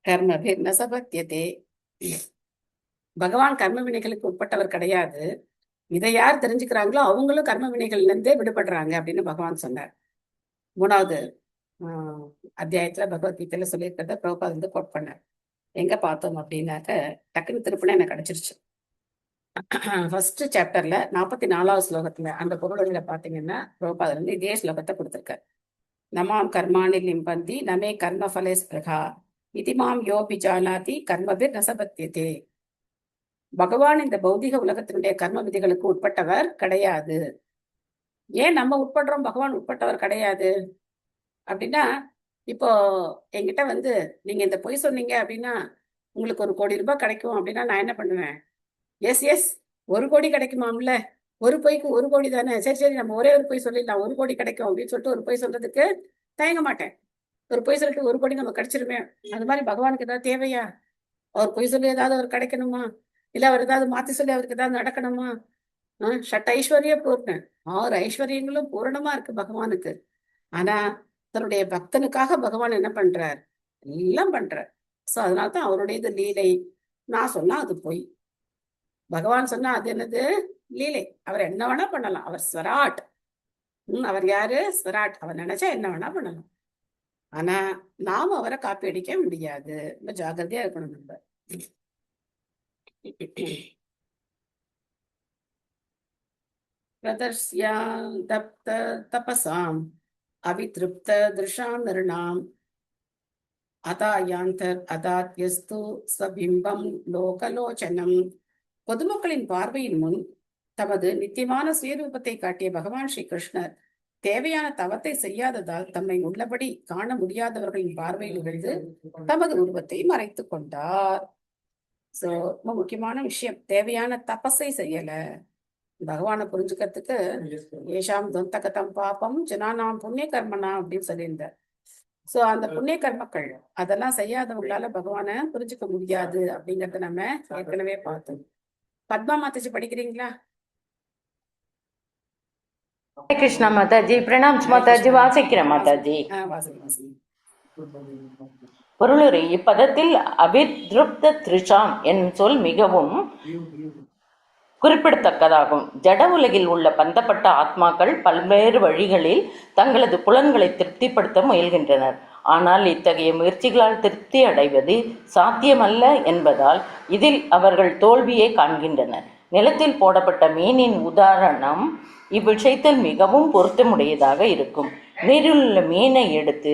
கர்மபிர் நசபத்யதே. பகவான் கர்ம வினைகளுக்கு உட்பட்டவர் கிடையாது. இதை யார் தெரிஞ்சுக்கிறாங்களோ அவங்களும் கர்ம வினைகள்ல இருந்தே விடுபடுறாங்க அப்படின்னு பகவான் சொன்னார். 3வது அத்தியாயத்துல பகவத்கீதையில சொல்லியிருக்கிறத பிரபுபாத் வந்து கோட் பண்ணார். எங்க பார்த்தோம் அப்படின்னாக்க டக்குன்னு திருப்பினா எனக்கு கிடைச்சிருச்சு. ஃபர்ஸ்ட் சாப்டர்ல 44வது ஸ்லோகத்துல அந்த பொருள்களை பாத்தீங்கன்னா பிரபுபாத் வந்து இதே ஸ்லோகத்தை கொடுத்திருக்கார். நமாம் கர்மாணி லிம்பந்தி நமே கர்ம ஃபலே ஸ்பிருகா இதிமாம் யோ விஜானாதி கர்மபிர் நசபத்யதே. பகவான் இந்த பௌதிக உலகத்தினுடைய கர்ம விதிகளுக்கு உட்பட்டவர் கிடையாது. ஏன் நம்ம உட்படுறோம், பகவான் உட்பட்டவர் கிடையாது அப்படின்னா, இப்போ என்கிட்ட வந்து நீங்க இந்த பொய் சொன்னீங்க அப்படின்னா உங்களுக்கு 1 கோடி ரூபாய் கிடைக்கும் அப்படின்னா நான் என்ன பண்ணுவேன்? எஸ் 1 கோடி கிடைக்குமாம்ல, ஒரு பொய்க்கு 1 கோடி தானே, சரி நம்ம ஒரே ஒரு பொய் சொல்லிடலாம், 1 கோடி கிடைக்கும் அப்படின்னு சொல்லிட்டு ஒரு பொய் சொல்றதுக்கு தயங்க மாட்டேன். ஒரு பொய் சொல்லிட்டு 1 கோடி நம்ம கிடைச்சிருமே. அது மாதிரி பகவானுக்கு ஏதாவது தேவையா? அவர் பொய் சொல்லி ஏதாவது அவர் கிடைக்கணுமா? இல்ல அவர் ஏதாவது மாத்தி சொல்லி அவருக்கு ஏதாவது நடக்கணுமா? ஷட் ஐஸ்வர்ய பூர்ண, 6 ஐஸ்வர்யங்களும் பூரணமா இருக்கு பகவானுக்கு. ஆனா தன்னுடைய பக்தனுக்காக பகவான் என்ன பண்றார்? எல்லாம் பண்றார். சோ அதனால்தான் அவருடையது லீலை. நான் சொன்னா அது பொய், பகவான் சொன்னா அது என்னது? லீலை. அவர் என்ன வேணா பண்ணலாம். அவர் ஸ்வராட். அவர் யாரு? ஸ்வராட். அவர் நினைச்சா என்ன வேணா பண்ணலாம். ஆனா நாம அவரை காப்பி அடிக்க முடியாது. ரொம்ப ஜாகிரதையா இருக்கணும் நம்ம. பிரதர்ஸ்யா தப்த தபசாம் அவித்ருப்த திருஷாம் நிருணாம் அதாயாந்தர் அதாத்யஸ்து ஸ்வபிம்பம் லோகலோச்சனம். பொதுமக்களின் பார்வையின் முன் தமது நித்தியமான சுயரூபத்தை காட்டிய பகவான் ஸ்ரீ கிருஷ்ணர் தேவையான தவத்தை செய்யாததால் தம்மை உள்ளபடி காண முடியாதவர்களின் பார்வையில் விழுந்து தமது உருவத்தை மறைத்துக் கொண்டார். சோ ரொம்ப முக்கியமான விஷயம், தேவையான தபஸை செய்யல. பகவானை புரிஞ்சுக்கிறதுக்கு ஏஷாம் தொந்தகதம் பாபம் ஜனானாம் புண்ணிய கர்மனா அப்படின்னு சொல்லியிருந்தார். சோ அந்த புண்ணிய கர்மக்கள் அதெல்லாம் செய்யாதவங்களால பகவானை புரிஞ்சுக்க முடியாது அப்படிங்கறத நம்ம ஏற்கனவே பார்த்தோம். பத்மா மாதாஜி படிக்கிறீங்களா? ஹரே கிருஷ்ணா மாதாஜி. பிரணாம்ஸ் மாதாஜி. வாசிக்கிறேன் மாதாஜி. வாசி. பொருளுரை. இப்பதத்தில் அபித்ருப்த த்ரிஷாம் என்னும் சொல் மிகவும் குறிப்பிடத்தக்கதாகும். ஜட உலகில் உள்ள பந்தப்பட்ட ஆத்மாக்கள் பல்வேறு வழிகளில் தங்களது புலன்களை திருப்திப்படுத்த முயல்கின்றனர். ஆனால் இத்தகைய முயற்சிகளால் திருப்தி அடைவது சாத்தியமல்ல என்பதால் இதில் அவர்கள் தோல்வியை காண்கின்றனர். நிலத்தில் போடப்பட்ட மீனின் உதாரணம் இவ்விஷயத்தில் மிகவும் பொருத்தமுடையதாக இருக்கும். நீரில் உள்ள மீனை எடுத்து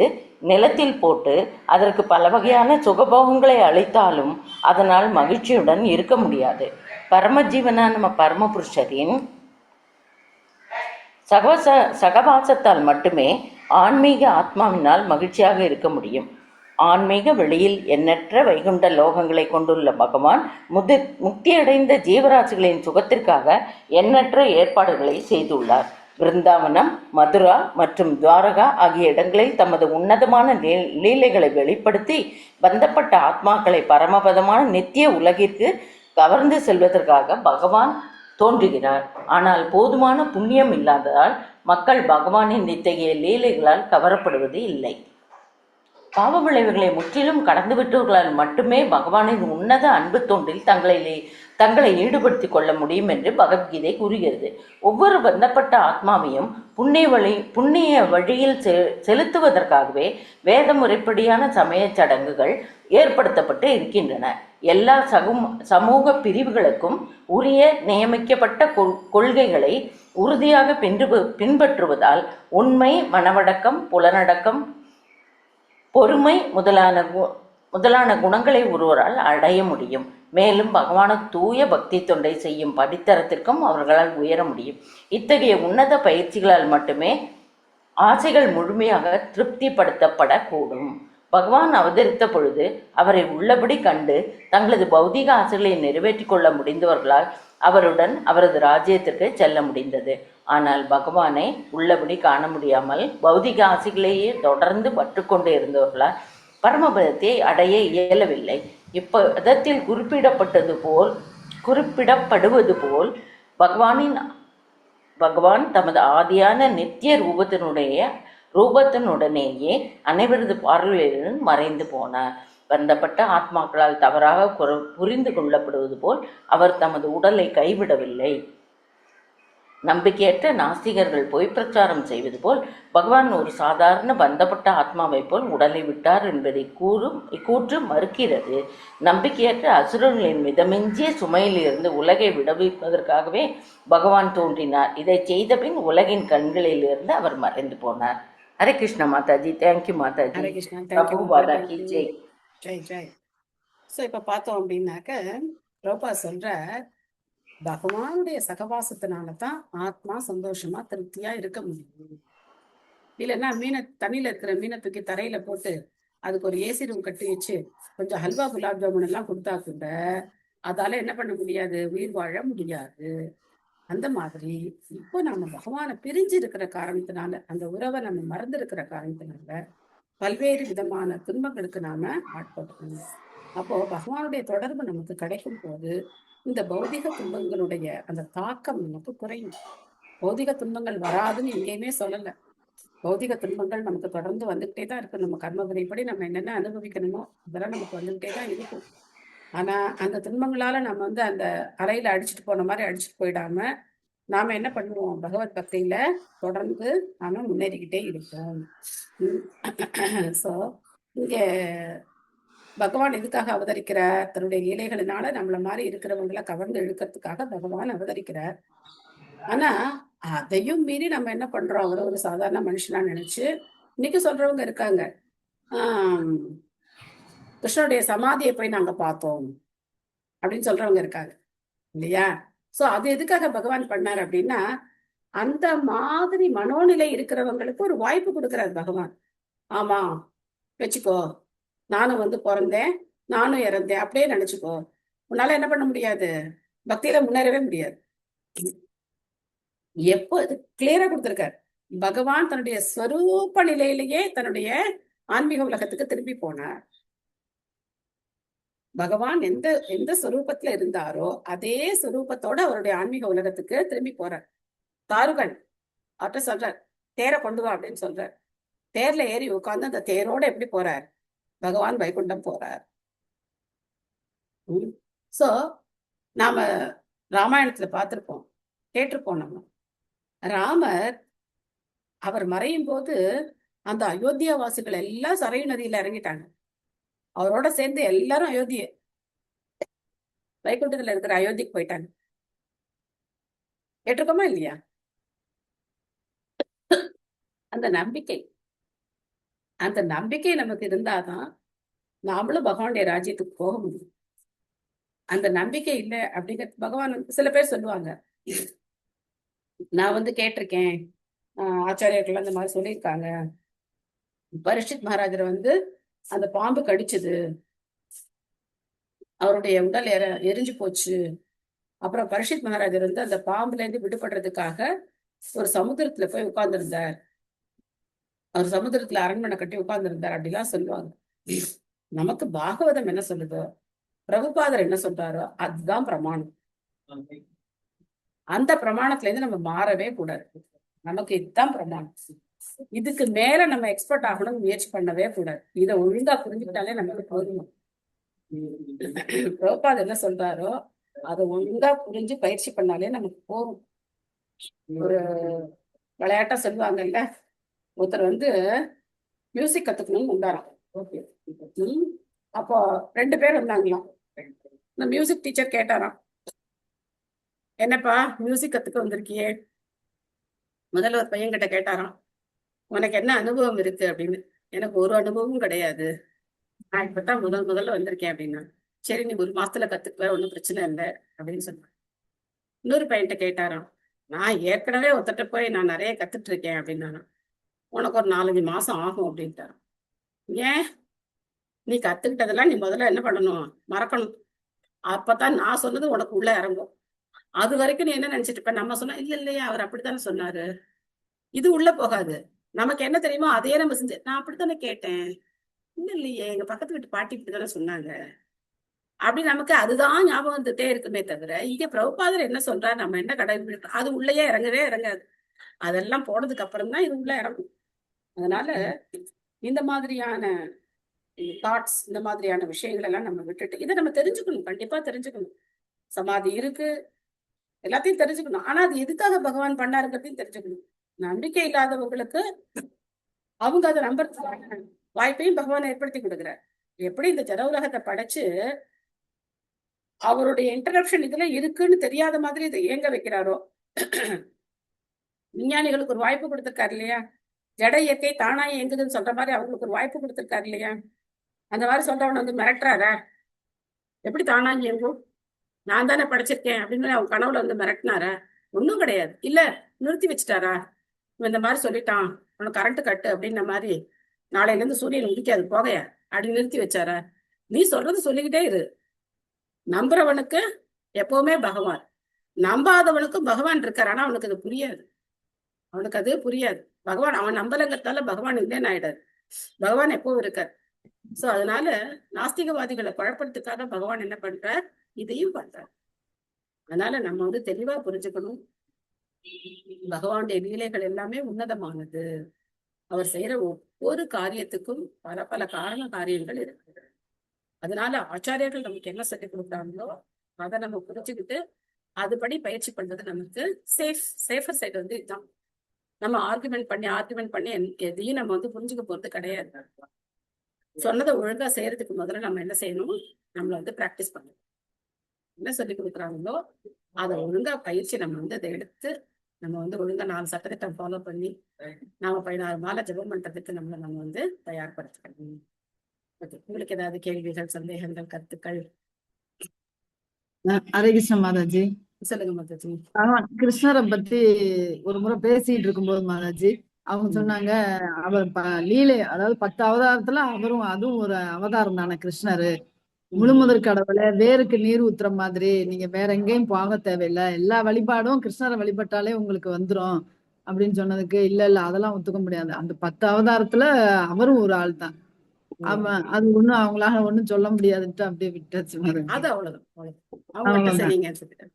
நிலத்தில் போட்டு அதற்கு பல வகையான சுகபோகங்களை அளித்தாலும் அதனால் மகிழ்ச்சியுடன் இருக்க முடியாது. பரமஜீவனான நம்ம பரமபுருஷரின் சகவாசத்தால் மட்டுமே ஆன்மீக ஆத்மாவினால் மகிழ்ச்சியாக இருக்க முடியும். ஆன்மீக வெளியில் எண்ணற்ற வைகுண்ட லோகங்களை கொண்டுள்ள பகவான் முக்தியடைந்த ஜீவராசிகளின் சுகத்திற்காக எண்ணற்ற ஏற்பாடுகளை செய்துள்ளார். விருந்தாவனம், மதுரா மற்றும் துவாரகா ஆகிய இடங்களில் தமது உன்னதமான லீலைகளை வெளிப்படுத்தி பந்தப்பட்ட ஆத்மாக்களை பரமபதமான நித்திய உலகிற்கு கவர்ந்து செல்வதற்காக பகவான் தோன்றுகிறார். ஆனால் போதுமான புண்ணியம் இல்லாததால் மக்கள் பகவானின் இத்தகைய லீலைகளால் கவரப்படுவது இல்லை. பாவ விளைவுகளை முற்றிலும் கடந்துவிட்டவர்களால் மட்டுமே பகவானின் உன்னத அன்பு தொண்டில் தங்களை ஈடுபடுத்திக் கொள்ள முடியும் என்று பகவத்கீதை கூறுகிறது. ஒவ்வொரு பந்தப்பட்ட ஆத்மாவையும் புண்ணிய வழியில் செலுத்துவதற்காகவே வேத முறைப்படியான சமய சடங்குகள் ஏற்படுத்தப்பட்டு இருக்கின்றன. எல்லா சமூக பிரிவுகளுக்கும் உரிய நியமிக்கப்பட்ட கொள்கைகளை உறுதியாக பின்பற்றுவதால் உண்மை, மனவடக்கம், புலனடக்கம், பொறுமை முதலான குணங்களை ஒருவரால் அடைய முடியும். மேலும் பகவானுக்கு தூய பக்தி தொண்டை செய்யும் படித்தரத்திற்கும் அவர்களால் உயர முடியும். இத்தகைய உன்னத பயிற்சிகளால் மட்டுமே ஆசைகள் முழுமையாக திருப்திப்படுத்தப்படக்கூடும். பகவான் அவதரித்த பொழுது அவரை உள்ளபடி கண்டு தங்களது பௌதிக ஆசைகளை நிறைவேற்றி கொள்ள முடிந்தவர்களால் அவருடன் அவரது ராஜ்யத்திற்கு செல்ல முடிந்தது. ஆனால் பகவானை உள்ளபடி காண முடியாமல் பௌதிக ஆசைகளையே தொடர்ந்து பற்றுக்கொண்டு இருந்தவர்களால் பரமபதத்தை அடைய இயலவில்லை. இப்பதத்தில் குறிப்பிடப்படுவது போல் பகவான் தமது ஆதியான நித்திய ரூபத்தினுடனேயே அனைவரது பார்வையிலும் மறைந்து போனார். பந்தப்பட்ட ஆத்மாக்களால் தவறாக புரிந்து கொள்ளப்படுவது போல் அவர் தமது உடலை கைவிடவில்லை. நம்பிக்கையற்ற நாஸ்திகர்கள் பொய் பிரச்சாரம் செய்வது போல் பகவான் ஒரு சாதாரண பந்தப்பட்ட ஆத்மாவை போல் உடலை விட்டார் என்பதை இக்கூற்று மறுக்கிறது. நம்பிக்கையற்ற அசுரர்களின் மிதமிஞ்சிய சுமையிலிருந்து உலகை விடுவிப்பதற்காகவே பகவான் தோன்றினார். இதை செய்த பின் உலகின் கண்களிலிருந்து அவர் மறைந்து போனார். ஹரே கிருஷ்ணா மாதாஜி. தேங்க்யூ மாதாஜி. ஹரே கிருஷ்ணா. ஜெய். ஸோ இப்போ பார்த்தோம் அப்படின்னாக்க ரோபா சொல்ற பகவானுடைய சகவாசத்தினால தான் ஆத்மா சந்தோஷமா திருப்தியா இருக்க முடியும். இல்லைன்னா தண்ணியில இருக்கிற மீனை தூக்கி தரையில போட்டு அதுக்கு ஒரு ஏசி ரூம் கட்டி வச்சு கொஞ்சம் ஹல்வா குலாப் ஜாமுன் எல்லாம் கொடுத்தா கூட அதால என்ன பண்ண முடியாது, உயிர் வாழ முடியாது. அந்த மாதிரி இப்போ நம்ம பகவானை பிரிஞ்சு இருக்கிற காரணத்தினால, அந்த உறவை நம்ம மறந்து இருக்கிற காரணத்தினால பல்வேறு விதமான துன்பங்களுக்கு நாம ஆட்படுறோம். அப்போ பகவானுடைய தொடர்பு நமக்கு கிடைக்கும் போது இந்த பௌதிக துன்பங்களுடைய அந்த தாக்கம் நமக்கு குறையும். பௌதிக துன்பங்கள் வராதுன்னு எங்கேயுமே சொல்லல. பௌதிக துன்பங்கள் நமக்கு தொடர்ந்து வந்துகிட்டே தான் இருக்கு. நம்ம கர்மவினைப்படி நம்ம என்னென்ன அனுபவிக்கணுமோ அதெல்லாம் நமக்கு வந்துகிட்டே தான் இருக்கும். ஆனா அந்த துன்பங்களால நம்ம அந்த அறையில அடிச்சுட்டு போன மாதிரி அடிச்சுட்டு போயிடாம நாம என்ன பண்ணுவோம், பகவத் பக்தியில தொடர்ந்து நாம முன்னேறிக்கிட்டே இருப்போம். சோ இங்க பகவான் எதுக்காக அவதரிக்கிறார்? தன்னுடைய லீலைகளினால நம்மள மாதிரி இருக்கிறவங்களை கவர்ந்து இழுக்கிறதுக்காக பகவான் அவதரிக்கிறார். ஆனா அதையும் மீறி நம்ம என்ன பண்றோம், அவரை ஒரு சாதாரண மனுஷனா நினைச்சு இன்னைக்கு சொல்றவங்க இருக்காங்க. கிருஷ்ணனுடைய சமாதியை போய் நாங்க பார்த்தோம் அப்படின்னு சொல்றவங்க இருக்காங்க இல்லையா? சோ அது எதுக்காக பகவான் பண்ணார் அப்படின்னா, அந்த மாதிரி மனோநிலை இருக்கிறவங்களுக்கு ஒரு வாய்ப்பு கொடுக்கிறார் பகவான். ஆமா, வச்சுக்கோ, நானும் வந்து பிறந்தேன், நானும் இறந்தேன், அப்படியே நினைச்சுக்கோ. உன்னால என்ன பண்ண முடியாது, பக்தியில முன்னேறவே முடியாது. எப்போ இது கிளியரா கொடுத்திருக்காரு. பகவான் தன்னுடைய ஸ்வரூப நிலையிலேயே தன்னுடைய ஆன்மீக உலகத்துக்கு திரும்பி போனார். பகவான் எந்த எந்த ஸ்வரூபத்துல இருந்தாரோ அதே ஸ்வரூபத்தோட அவருடைய ஆன்மீக உலகத்துக்கு திரும்பி போறார். தாருகன் அவர்கிட்ட சொல்றார், தேரை கொண்டு வா அப்படின்னு சொல்றார். தேர்ல ஏறி உட்கார்ந்து அந்த தேரோட எப்படி போறார், பகவான் வைகுண்டம் போறார். சோ நாம ராமாயணத்துல பார்த்திருப்போம், கேட்டிருப்போம். நம்ம ராமர் அவர் மறையும் போது அந்த அயோத்தியா வாசிகள் எல்லாம் சரையு நதியில இறங்கிட்டாங்க. அவரோட சேர்ந்து எல்லாரும் அயோத்திய வைகுண்டத்துல இருக்கிற அயோத்திக்கு போயிட்டாங்க. கேட்டிருக்கோமா இல்லையா? அந்த நம்பிக்கை நமக்கு இருந்தாதான் நாமளும் பகவானுடைய ராஜ்யத்துக்கு போக முடியும். அந்த நம்பிக்கை இல்லை அப்படிங்கிறது பகவான் சில பேர் சொல்லுவாங்க, நான் வந்து கேட்டிருக்கேன், ஆச்சாரியர்கள் அந்த மாதிரி சொல்லியிருக்காங்க, பரீட்சித் மகாராஜரை வந்து அந்த பாம்பு கடிச்சது, அவருடைய உடல் எரிஞ்சு போச்சு. அப்புறம் பரீட்சித் மகாராஜர் வந்து அந்த பாம்புல இருந்து விடுபடுறதுக்காக ஒரு சமுத்திரத்துல போய் உட்கார்ந்துருந்தார், அவர் சமுத்திரத்துல அரண்மனை கட்டி உட்கார்ந்துருந்தார் அப்படிலாம் சொல்லுவாங்க. நமக்கு பாகவதம் என்ன சொல்லுதோ, பிரபுபாதர் என்ன சொல்றாரோ அதுதான் பிரமாணம். அந்த பிரமாணத்துல இருந்து நம்ம மாறவே கூடாது. நமக்கு இதுதான் பிரமாணம். இதுக்கு மேல நம்ம எக்ஸ்பர்ட் ஆகணும்னு முயற்சி பண்ணவே கூடாது. இதை ஒழுங்கா புரிஞ்சுக்கிட்டாலே நமக்கு போதும். பிரபுபாதர் என்ன சொல்றாரோ அதை ஒழுங்கா புரிஞ்சு பயிற்சி பண்ணாலே நமக்கு போகும். ஒரு விளையாட்டா சொல்லுவாங்கல்ல, ஒருத்தர் வந்து மியூசிக் கத்துக்கணும்னு உண்டாராம். அப்போ 2 பேர் வந்தாங்களாம். இந்த மியூசிக் டீச்சர் கேட்டாராம், என்னப்பா மியூசிக் கத்துக்க வந்திருக்கியே? முதல்ல ஒரு பையன் கிட்ட கேட்டாராம், உனக்கு என்ன அனுபவம் இருக்கு அப்படின்னு. எனக்கு ஒரு அனுபவமும் கிடையாது, நான் இப்பதான் முதல்ல வந்திருக்கேன் அப்படின்னா. சரி, நீ 1 மாசத்துல கத்துக்குவ, ஒன்றும் பிரச்சனை இல்லை அப்படின்னு சொன்னான். இன்னொரு பையன்கிட்ட கேட்டாராம், நான் ஏற்கனவே ஒருத்தட்ட போய் நான் நிறைய கத்துட்டு இருக்கேன் அப்படின்னாராம். உனக்கு ஒரு 4-5 மாசம் ஆகும் அப்படின்ட்டாராம். ஏன்? நீ கத்துக்கிட்டதெல்லாம் நீ முதல்ல என்ன பண்ணணும், மறக்கணும். அப்பதான் நான் சொன்னது உனக்கு உள்ள இறங்கும். அது வரைக்கும் நீ என்ன நினைச்சிட்டு இருப்ப, நம்ம சொன்னா இல்லையா அவர் அப்படித்தானே சொன்னாரு, இது உள்ள போகாது. நமக்கு என்ன தெரியுமோ அதையே நம்ம செஞ்சு, நான் அப்படித்தானே கேட்டேன், இல்லையே எங்க பக்கத்து வீட்டு பாட்டி இப்படித்தானே சொன்னாங்க அப்படி நமக்கு அதுதான் ஞாபகம் வந்துட்டே இருக்குமே தவிர, இங்க பிரபுபாதர் என்ன சொல்றாரு, நம்ம என்ன கடைபிடிக்கிறோம் அது உள்ளேயே இறங்கவே இறங்காது. அதெல்லாம் போனதுக்கு அப்புறம் தான் இது உள்ள இறங்கும். அதனால இந்த மாதிரியான தாட்ஸ், இந்த மாதிரியான விஷயங்கள் எல்லாம் நம்ம விட்டுட்டு இதை நம்ம தெரிஞ்சுக்கணும், கண்டிப்பா தெரிஞ்சுக்கணும். சமாதி இருக்கு, எல்லாத்தையும் தெரிஞ்சுக்கணும். ஆனா அது எதுக்காக பகவான் பண்ணாருங்கிறதையும் தெரிஞ்சுக்கணும். நம்பிக்கை இல்லாதவங்களுக்கு அவங்க அதை நம்புறதுக்கான வாய்ப்பையும் பகவான் ஏற்படுத்தி கொடுக்குறார். எப்படி இந்த ஜட உலகத்தை படைச்சு அவருடைய இன்டரப்ஷன் இதுல இருக்குன்னு தெரியாத மாதிரி இதை இயங்க வைக்கிறாரோ, விஞ்ஞானிகளுக்கு ஒரு வாய்ப்பு கொடுத்திருக்காரு இல்லையா? ஜட இயற்கை தானா இயங்குதுன்னு சொல்ற மாதிரி அவங்களுக்கு ஒரு வாய்ப்பு கொடுத்திருக்காரு இல்லையா? அந்த மாதிரி சொல்றவன வந்து மிரட்டுறாரா? எப்படி தானா இயங்கும், நான் தானே படைச்சிருக்கேன் அப்படின்னு அவங்க கனவுல வந்து மிரட்டினாரா? ஒன்றும் கிடையாது. இல்ல நிறுத்தி வச்சுட்டாரா, இந்த மாதிரி சொல்லிட்டான் உனக்கு கரண்ட் கட்டு அப்படின்ன மாதிரி, நாளையில இருந்து சூரியன் உதிக்காது போகைய அப்படி நிறுத்தி வச்சாரா? நீ சொல்றது சொல்லிக்கிட்டே இரு. நம்புறவனுக்கு எப்பவுமே பகவான், நம்பாதவனுக்கு பகவான் இருக்காரு. ஆனா அவனுக்கு அது புரியாது, அவனுக்கு அது புரியாது. பகவான் அவன் நம்பலங்கிறதால பகவான் இல்லைன்னு ஆயிடாது, பகவான் எப்பவும் இருக்கார். சோ அதனால நாஸ்திகவாதிகளை குழப்பறதுக்காக பகவான் என்ன பண்றார், இதையும் பண்றார். அதனால நம்ம வந்து தெளிவா புரிஞ்சுக்கணும், பகவானுடைய லீலைகள் எல்லாமே உன்னதமானது. அவர் செய்யற ஒவ்வொரு காரியத்துக்கும் பல பல காரியங்கள் இருக்கு. அதனால ஆச்சாரியர்கள் நமக்கு என்ன சொல்லி கொடுக்குறாங்களோ அதை நம்ம புரிஞ்சுக்கிட்டு அதுபடி பயிற்சி பண்றது நமக்கு சேஃபர் சைடு வந்து இதுதான். நம்ம ஆர்குமெண்ட் பண்ணி எதையும் நம்ம வந்து புரிஞ்சுக்க போறது கிடையாது. சொன்னதை ஒழுங்கா செய்யறதுக்கு முதல்ல நம்ம என்ன செய்யணும், நம்மள வந்து பிராக்டிஸ் பண்ணணும். என்ன சொல்லி கொடுக்குறாங்களோ அதை ஒழுங்கா பயிற்சி நம்ம வந்து அதை எடுத்து நம்ம வந்து ஒழுங்கா 4 சட்டத்திட்டம் ஃபாலோ பண்ணி நாம 16 மாலை ஜெபம் பண்றதுக்கு நம்ம வந்து தயார்படுத்திக்கணும். உங்களுக்கு ஏதாவது கேள்விகள், சந்தேகங்கள், கருத்துக்கள்? ஹரே கிருஷ்ண மாதாஜி. சொல்லுங்க மாதாஜி. பகவான் கிருஷ்ணரை பத்தி ஒரு முறை பேசிட்டு இருக்கும்போது மாதாஜி அவங்க சொன்னாங்க, அவர் லீலை, அதாவது 10 அவதாரத்துல அவரும் அதுவும் ஒரு அவதாரம் தானே கிருஷ்ணரு. முழுமுதற் கடவுளை வேருக்கு நீர் ஊத்துற மாதிரி நீங்க வேற எங்கேயும் போக தேவையில்லை, எல்லா வழிபாடும் கிருஷ்ணரை வழிபட்டாலே உங்களுக்கு வந்துரும் அப்படின்னு சொன்னதுக்கு, இல்ல இல்ல அதெல்லாம் ஒத்துக்க முடியாது, அந்த 10 அவதாரத்துல அவரும் ஒரு ஆள் தான், அவன் அது ஒண்ணும் அவங்களால ஒண்ணும் சொல்ல முடியாதுன்ட்டு அப்படியே விட்டாச்சு மாதாஜி. அது அவ்வளவுதான். அவங்கள்ட்ட சரிங்கன்னு சொல்லிட்டேன்.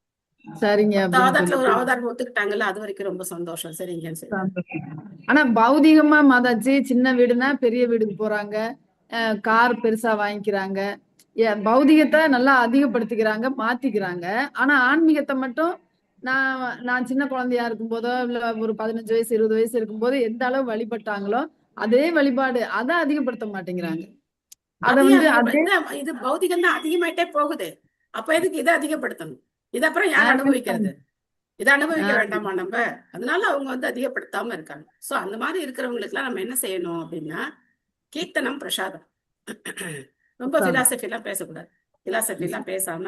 சரிங்க அப்படின்னு அவதாரத்துல ஒரு சொல்லிட்டு அவதாரம் ஒத்துக்கிட்டாங்கல்ல, அது வரைக்கும் ரொம்ப சந்தோஷம். சரிங்கன்னு சொல்லிட்டேன். ஆனா பௌதிகமா மாதாஜி சின்ன வீடுனா பெரிய வீடுக்கு போறாங்க, கார் பெருசா வாங்கிக்கிறாங்க, பௌதிகத்தை நல்லா அதிகப்படுத்திக்கிறாங்க, மாத்திக்கிறாங்க. ஆனா ஆன்மீகத்தை மட்டும் நான் சின்ன குழந்தையா இருக்கும் போதோ இல்ல ஒரு 15 வயசு 20 வயசு இருக்கும்போது எந்த அளவு வழிபட்டாங்களோ அதே வழிபாடு அதை அதிகப்படுத்த மாட்டேங்கிறாங்க. அத அதே இது பௌதிகம் தான் அதிகமாயிட்டே போகுது. அப்ப எதுக்கு இதை அதிகப்படுத்தணும்? இது அப்புறம் யார் அனுபவிக்கிறது? இதை அனுபவிக்க வேண்டாமா நம்ம? அதனால அவங்க அதிகப்படுத்தாம இருக்காங்க. சோ அந்த மாதிரி இருக்கிறவங்களுக்கு எல்லாம் நம்ம என்ன செய்யணும் அப்படின்னா, கீர்த்தனம், பிரசாதம். ரொம்ப பிலாசபி எல்லாம் பேசக்கூடாது. பிலாசபி எல்லாம் பேசாம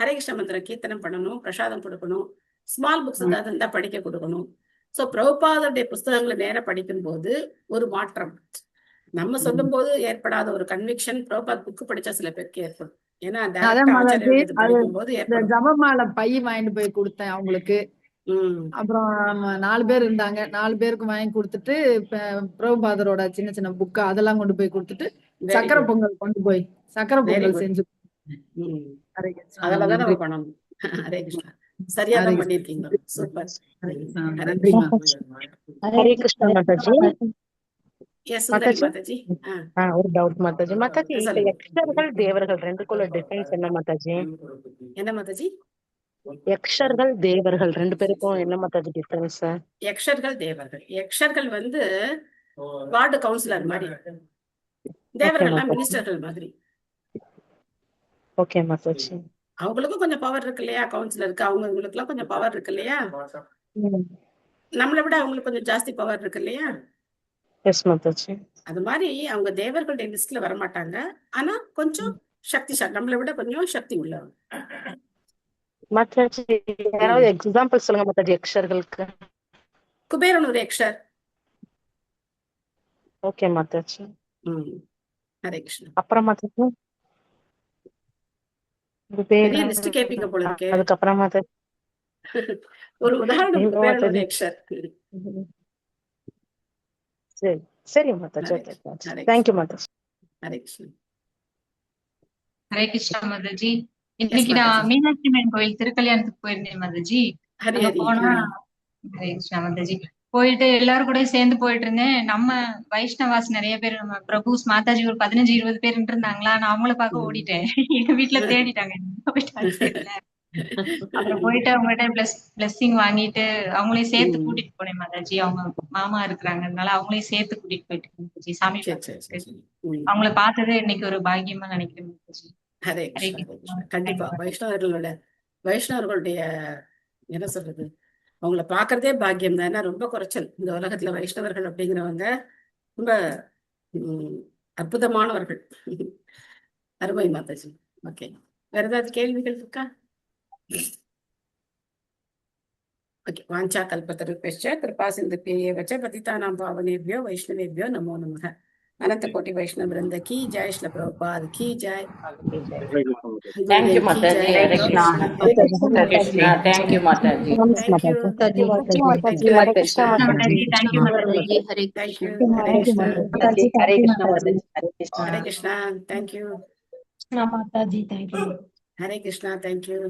ஹரே கிருஷ்ண மந்திரம் கீர்த்தனம் பண்ணணும், பிரசாதம் கொடுக்கணும், ஸ்மால் புக்ஸ் ஏதாவது இருந்தா படிக்க கொடுக்கணும். சோ பிரபுபாதருடைய புஸ்தகங்களை நேர படிக்கும் போது ஒரு மாற்றம், நம்ம சொல்லும் போது ஏற்படாத ஒரு கன்விக்ஷன் பிரபுபாத் புக்கு படிச்சா சில பேருக்கு ஏற்படும். ஏன்னா படிக்கும் போது ஜபமாலை பை வாங்கிட்டு போய் கொடுத்தேன் அவங்களுக்கு. அப்புறம் 4 பேர் இருந்தாங்க, 4 பேருக்கு வாங்கி கொடுத்துட்டு பிரபுபாதரோட சின்ன சின்ன புக்கு அதெல்லாம் கொண்டு போய் கொடுத்துட்டு சக்கரை பொங்கல் கொண்டு போய் சக்கரை பொங்கல் செஞ்சு அதெல்லாம் நம்ம பண்ணணும். ஹரே கிருஷ்ணா, சரியா தான் பண்ணிருக்கீங்க. சூப்பர். ஹரே கிருஷ்ணா மாதாஜி. மாதாஜி ஒரு டவுட் மாதாஜி. மாதாஜி யக்ஷர்கள் தேவர்கள் ரெண்டுக்குள்ள டிஃபரன்ஸ் என்ன மாதாஜி? என்ன மாதாஜி? யக்ஷர்கள் தேவர்கள் ரெண்டு பேருக்கும் என்ன மாதாஜி டிஃபரன்ஸ்? யக்ஷர்கள் தேவர்கள், யக்ஷர்கள் வார்டு கவுன்சிலர் மாதிரி, தேவர்கள் மினிஸ்டர்கள் மாதிரி. ஓகே மாதாஜி. அவங்களுக்கும் கொஞ்சம் பவர் இருக்கு இல்லையா? கவுன்சிலருக்கு அவங்களுக்கு எல்லாம் கொஞ்சம் பவர் இருக்கு இல்லையா? நம்மளை விட அவங்களுக்கு கொஞ்சம் ஜாஸ்தி பவர் இருக்கு இல்லையா? அது மாதிரி அவங்க தேவர்களுடைய லிஸ்ட்ல வரமாட்டாங்க. ஆனா கொஞ்சம் சக்திசாலி, நம்மளை விட கொஞ்சம் சக்தி உள்ளவங்க. மாதாஜி யாராவது எக்ஸாம்பிள் சொல்லுங்க மாதாஜி யக்ஷர்களுக்கு. குபேரன் ஒரு யக்ஷர். ஓகே மாதாஜி. ஹரே கிருஷ்ணா. அப்புறம் மாதாஜி பெரிய லிஸ்ட் கேப்பீங்க போல இருக்கு. அதுக்கப்புறம் மாதாஜி ஒரு உதாரணம், குபேரன் ஒரு யக்ஷர். சரி சரி மாதாஜி. தேங்க்யூ மாதாஜி. ஹரே கிருஷ்ணா. ஹரே கிருஷ்ணா மாதாஜி. இன்னைக்கு நான் மீனாட்சி அம்மன் கோயில் திருக்கல்யாணத்துக்கு போயிருந்தேன் மாதாஜி. போனா ஹரே கிருஷ்ணா மாதாஜி, போயிட்டு எல்லாரும் கூட சேர்ந்து போயிட்டு இருந்தேன். நம்ம வைஷ்ணவாஸ் நிறைய பேர், நம்ம பிரபுஸ் மாதாஜி ஒரு 15-20 பேர் இருந்தாங்களா. நான் அவங்கள பார்க்க ஓடிட்டேன். எங்க வீட்டுல தேடிட்டாங்க. அப்புறம் போயிட்டு அவங்ககிட்ட பிளெஸிங் வாங்கிட்டு அவங்களையும் சேர்த்து கூட்டிட்டு போனேன் மாதாஜி. அவங்க மாமா இருக்கிறாங்கனால அவங்களையும் சேர்த்து கூட்டிட்டு போயிட்டு மாதாஜி சாமி அவங்கள பார்த்தது இன்னைக்கு ஒரு பாக்கியமா நினைக்கிறேன் மாதாஜி. ஹரே கிருஷ்ணா. கண்டிப்பா வைஷ்ணவர்களுடைய என்ன சொல்றது, அவங்கள பாக்குறதே பாக்கியம் தான். ஏன்னா ரொம்ப குறைச்சல் இந்த உலகத்துல வைஷ்ணவர்கள் அப்படிங்கிறவங்க ரொம்ப அற்புதமானவர்கள். அருமை மாதாஜி. ஓகே, வேற ஏதாவது கேள்விகள் இருக்கா? ஓகே. வாஞ்சா கல்பத்தருபேஷ்ச கிருபா சிந்துப்யேவ ச பதிதானாம் பாவனேभ्यो வைஷ்ணவேभ्यो நமோ நமः. अनंत कोटि वैष्णव वृंद की जय, श्री प्रभुपाद की जय. थैंक यू माताजी. हरे कृष्णा. हरे कृष्णा. थैंक यू माताजी. थैंक यू माताजी. हरे कृष्णा. थैंक यू माताजी. हरे थैंक यू. हरे कृष्णा. हरे कृष्णा माताजी. हरे कृष्णा. थैंक यू माताजी. Thank you. Hare Krishna. Thank you.